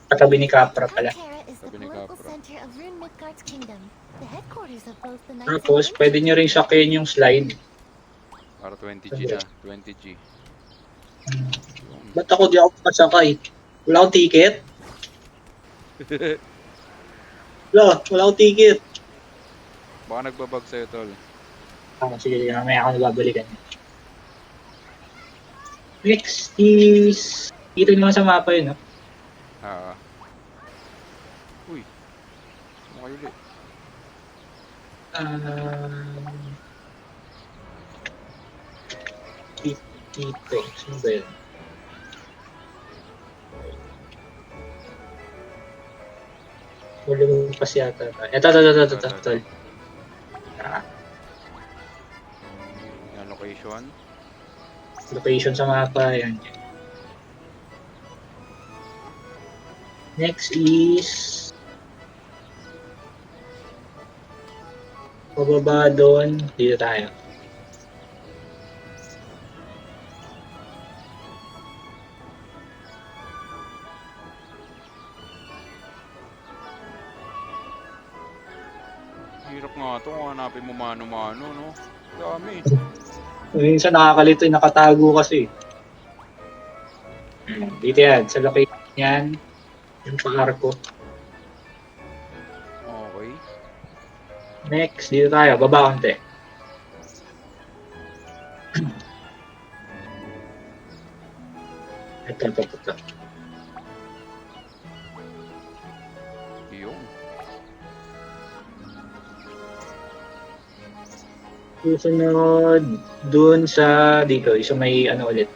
C: katabi ni Capra pala.
B: Alcera is the
D: Sabi ni
B: political
D: Capra.
B: center of Rune Midgard's kingdom, the headquarters of both the Knights
C: Tapos,
B: and
C: pwede nyo rin sakyan yung slide.
D: Para 20G na, 20G. Yun.
C: Ba't ako di ako pasakay? Wala akong ticket? Wala akong ticket.
D: Baka nagbabag sa'yo, tol.
C: Sige, mamaya ako nababalikan. Next is, dito naman sa mapa yun, no?
D: Ah. Uy. Sumakay ulit.
C: Dito, sino ba yun? Lumampas yata. Ito.
D: Yan, location.
C: Location sa mapa, yan. Next is pababa doon, dito tayo.
D: Hirap nga ito kung hanapin mo mano-mano, no? Dami.
C: Minsan nakakalito, nakatago kasi. Dito yan, sa location yan, yung pa-arko.
D: Okay.
C: Next, dito tayo, baba konti. Ito.
D: Yun.
C: Susunod, dun sa dito, isa may ano ulit,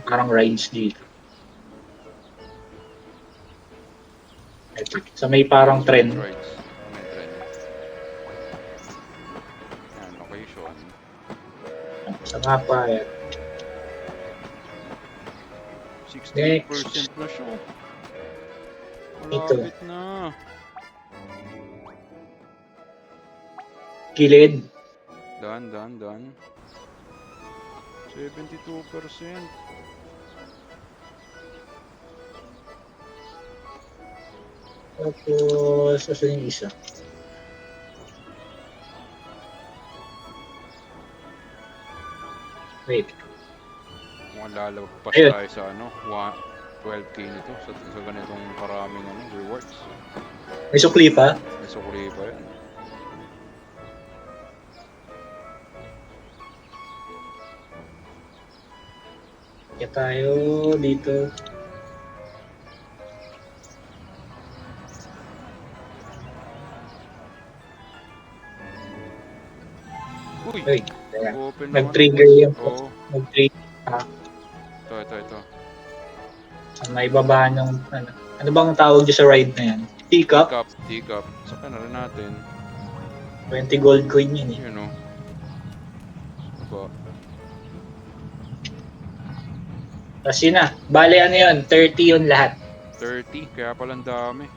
C: parang rides dito. Ito, sa may parang trend.
D: Rides. May trend. Yan, location.
C: Sa mapa, yan.
D: 68% na siya.
C: Ito.
D: Malapit na.
C: Gilid.
D: Dan. 72%.
C: Tapos, asan yung isa? Wait.
D: Mukhang lalagpas
C: Ayun.
D: tayo sa ano, 12k nito sa ganitong karaming rewards.
C: May sukli pa.
D: May sukli pa yan.
C: Kaya tayo dito.
D: Uy!
C: Uy, teka.
D: Open
C: Nag-trigger yung
D: Oo.
C: nag-trigger.
D: Ito.
C: May baba ng ano bang tawag dyan sa ride na yan? Teacup.
D: Teacup. Saka na rin natin.
C: 20 gold coin yun eh.
D: Yun o. Diba?
C: Tapos yun na. Bale ano yun? 30 yun lahat.
D: 30. Kaya palang dami.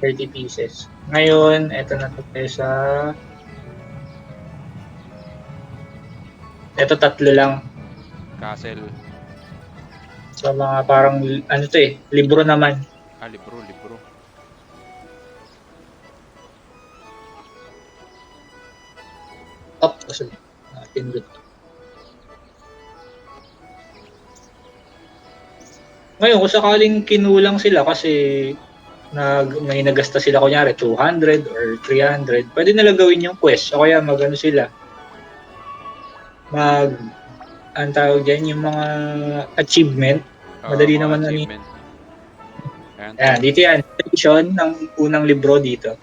C: 30 pieces. Ngayon, eto na to tayo sa... Eto tatlo lang.
D: Castle.
C: Sa mga parang, ano to eh, libro naman.
D: Libro.
C: Up. Kasi, pindot. Ngayon, kung sakaling kinulang sila kasi may nagasta sila kunyari 200 or 300, pwede nila gawin yung quest o kaya magano sila. Ang tawag dyan, yung mga achievement. Madali
D: Mga
C: naman na
D: achievement.
C: Ayan, dito yan. Edition ng unang libro dito.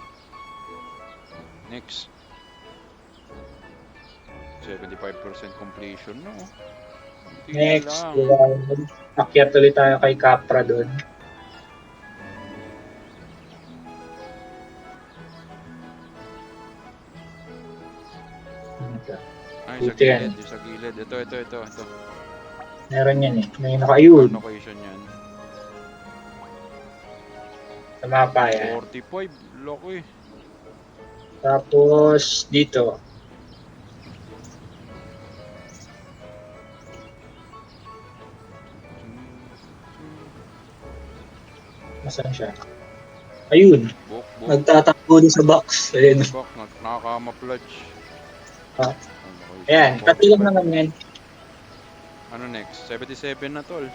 D: Next. 75% completion, no? Hindi
C: Next,
D: lang.
C: akyat ulit tayo kay Capra doon.
D: Ay,
C: Dito yan.
D: sa gilid. Ito.
C: Meron yan eh. May naka-ayun.
D: Location yan.
C: Sa mapa yan.
D: 45. Loko eh.
C: Tapos, dito. Nasaan siya? Ayun.
D: Book.
C: Nagtatakbo din sa box. Ayun.
D: Bok, nakaka-ma-pludge.
C: Ah. Ayan. Tatlo lang naman yan.
D: Ano next? 77 na tol.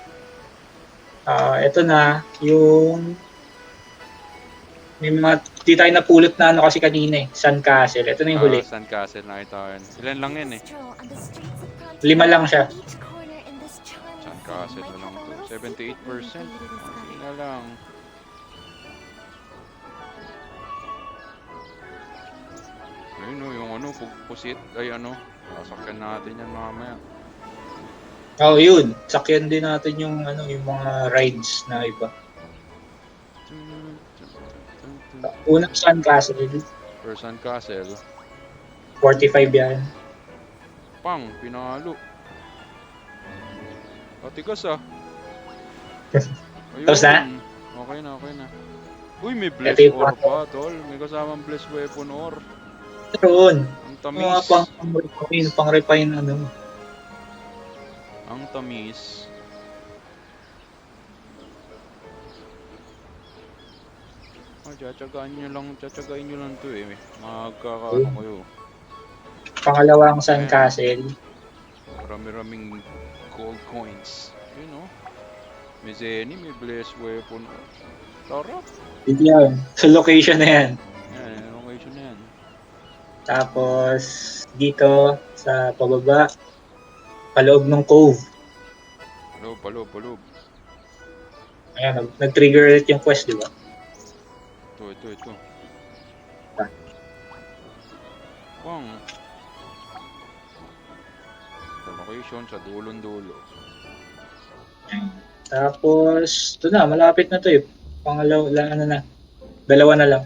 C: Ito na. Yung... May mga... Di tayo napulot na ano kasi kanina eh. Sun Castle. Ito na yung huli.
D: Sand Castle nakita ko yan. Ilan lang yan eh.
C: 5 lang siya.
D: Sand Castle na lang to. 78%. Hindi na lang. Ayun o, yung pusit. Ay sasakyan natin yan mamaya.
C: Yun. Sakyan din natin yung yung mga rides na iba. Unang Sun Castle,
D: For Sand Castle.
C: 45 yan.
D: Pinalo. Patigas ah. Ayun.
C: Tapos na?
D: Okay na. Uy, may Bless
C: Ito yung
D: Ore pa, tol. May kasamang Bless Weapon Ore.
C: Meron.
D: Ang
C: Mga
D: tamis.
C: pang-refine
D: Ang tamis. Tsatsagain nyo lang to eh. Magkakaano kayo.
C: Pangalawang Sun Castle.
D: Marami-raming gold coins. Yun May Zenny, may Bless Weapon. Sarap.
C: Dito yan. Sa location na yan.
D: Yan, location na yan.
C: Tapos, dito, sa pababa, paloob ng cove.
D: Paloob.
C: Ayan, nag-trigger ulit yung quest, di ba?
D: Ito.
C: Ah.
D: Sa location, sa dulong-dulo.
C: Tapos, ito na, malapit na to eh. Dalawa na lang.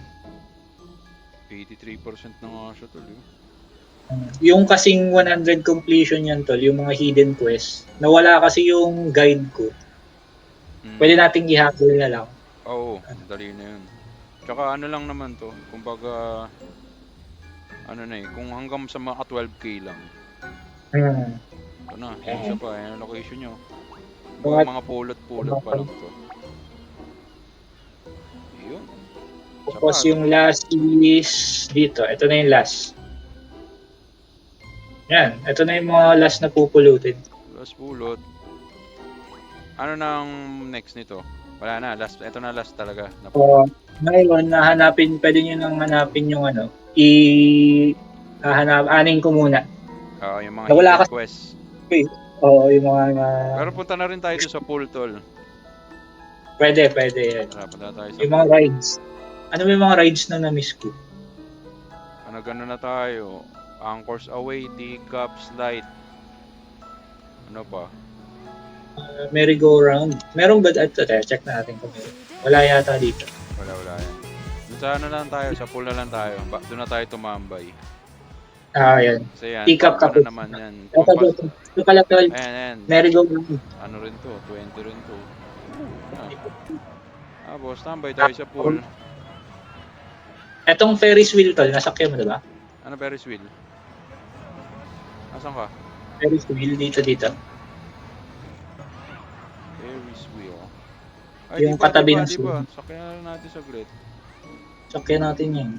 D: 83% na nga siya tol eh.
C: Yung kasing 100 completion yan tol, yung mga hidden quest, nawala kasi yung guide ko. Pwede nating ihabol na lang.
D: Oo, dali na yun. Tsaka ano lang naman to, kumbaga, kung hanggang sa mga 12k lang. Ito na, isa pa, yung location nyo. Mga pulot-pulot pa lang to. Yun.
C: Tapos yung last is dito. Ito na yung last. Yan. Ito na yung mga last na pupulutin.
D: Last pulot. Ano nang next nito? Wala na, last. Ito na last talaga.
C: So, ngayon, pwede nyo nang hanapin yung ano, aning ko muna.
D: Oo, yung mga
C: Nawala
D: hidden
C: kasi-
D: quest.
C: Oo, yung mga,
D: Pero punta na rin tayo doon sa pool, tol.
C: pwede yan.
D: Tara, punta tayo sa
C: Yung mga
D: pool.
C: rides. Ano ba yung mga rides na na-miss ko?
D: Ano gano'n na tayo? Anchors Away, Teacup, Slide. Ano pa?
C: Merry-go-round. Meron ba? Check natin kung meron. Wala yata dito.
D: Wala yan. Doon sa ano lang tayo, sa pool na lang tayo. Doon na tayo tumambay.
C: Yan.
D: Kasi yan,
C: Teacup
D: ano
C: tapos.
D: naman yan.
C: Ito pala, tol.
D: Ayan.
C: Merry-go-round.
D: Ano rin to, 20 rin to. Boss, tambay tayo sa pool.
C: Etong Ferris wheel, tol. Nasakyan mo, diba?
D: Ano Ferris wheel? Asan ka?
C: Ferris wheel, dito.
D: Ferris wheel.
C: Yung katabi ng
D: di
C: swing.
D: ba? Sakyan na lang natin saglit.
C: Sakyan natin yan.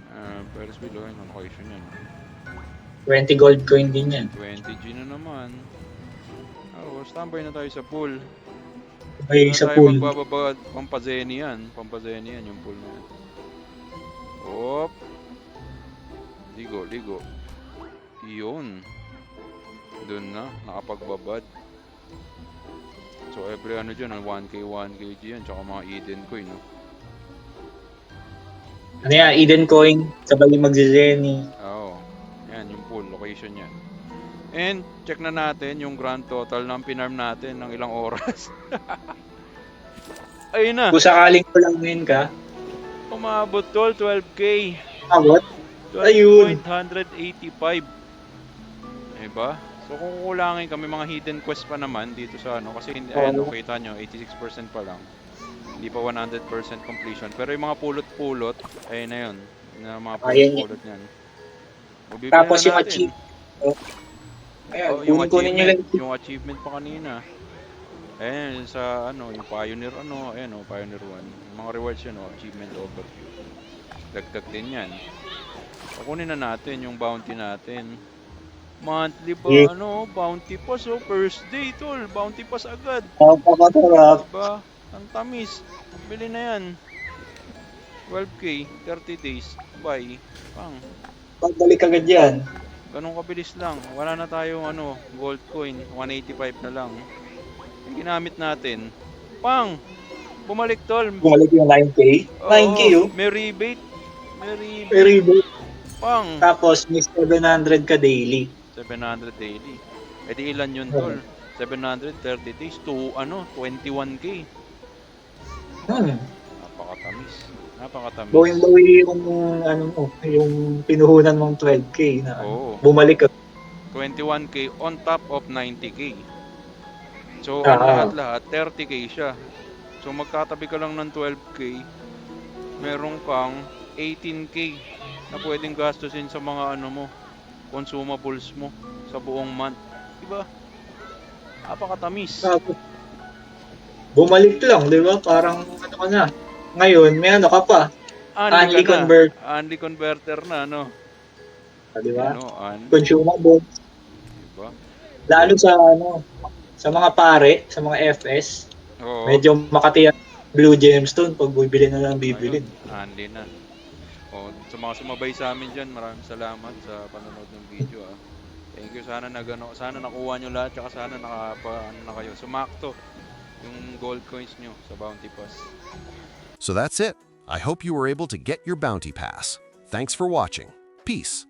D: Ferris wheel, ano location yan?
C: 20 gold coin din yan.
D: 20G na naman. Standby na tayo sa pool.
C: May
D: Wala
C: sa
D: tayo
C: pool.
D: magbababa, pampazeni yan yung pool na yan. Op! Ligo. Iyon. Doon na, nakapagbabad. So every ano dyan, 1kg yan, tsaka mga Eden coin, no?
C: Ano yan? Eden coin. Sabay yung magzizeni.
D: Oo. Yan, yung pool, location yan. And, check na natin yung grand total ng pinarm natin ng ilang oras. Ayun na!
C: Kung sakaling ko lang ngayon ka.
D: Umabot tol, 12k.
C: Abot? Ayun.
D: 12.185. Diba? So kung kukulangin kami mga hidden quest pa naman dito sa ano, kasi ayan, kita nyo, 86% pa lang. Hindi pa 100% completion. Pero yung mga pulot-pulot, ayun na yun. Na mga pulot-pulot niyan. Bibili
C: Tapos
D: na
C: yung
D: natin.
C: Ayan,
D: Yung
C: kunin nyo lang.
D: achievement pa kanina. Ayan, sa ano, yung Pioneer ano, ayan o, Pioneer 1. Yung mga rewards yun o, achievement overview. Dagdag din yan. Kukunin na natin yung bounty natin. Monthly ba,
C: Yeah.
D: bounty pass o, first day tol, bounty pass agad.
C: Napakatarap.
D: Diba? Ang tamis. Bili na yan. 12k, 30 days, bye. Pang.
C: Pagbalik agad yan.
D: Ganun kabilis lang. Wala na tayong gold coin. 185 na lang. Yung ginamit natin. Pang! Bumalik tol.
C: Bumalik yung 9K. 9K
D: Oo,
C: oh.
D: may rebate.
C: Very good.
D: Pang!
C: Tapos may 700 ka daily.
D: 700 daily. E di ilan yun tol? 730 days to 21k. Napakatamis.
C: Bawing-bawi yung yung pinuhunan mong 12K na bumalik ka.
D: 21k on top of 90k. So,
C: Ah.
D: lahat 30k siya. So, magkatabi ka lang ng 12k, meron kang 18k na pwedeng gastusin sa mga consumables mo sa buong month. Diba? Napakatamis.
C: Tapos, bumalik lang, di ba? Parang ka na. Ngayon, may ka pa. Unli
D: Unli converter na,
C: Di ba?
D: Unli.
C: Consumable.
D: Diba?
C: Lalo sa mga pare, sa mga FS,
D: Oo.
C: medyo makatiyak Blue Gemstone pag bibili na lang bibilin.
D: Unli na. Sa mga sumabay sa amin dyan, maraming salamat sa panonood ng video. Thank you. Sana nakuha nyo lahat, tsaka sana na kayo. Sumakto yung gold coins nyo sa Bounty Pass.
A: So that's it. I hope you were able to get your bounty pass. Thanks for watching. Peace.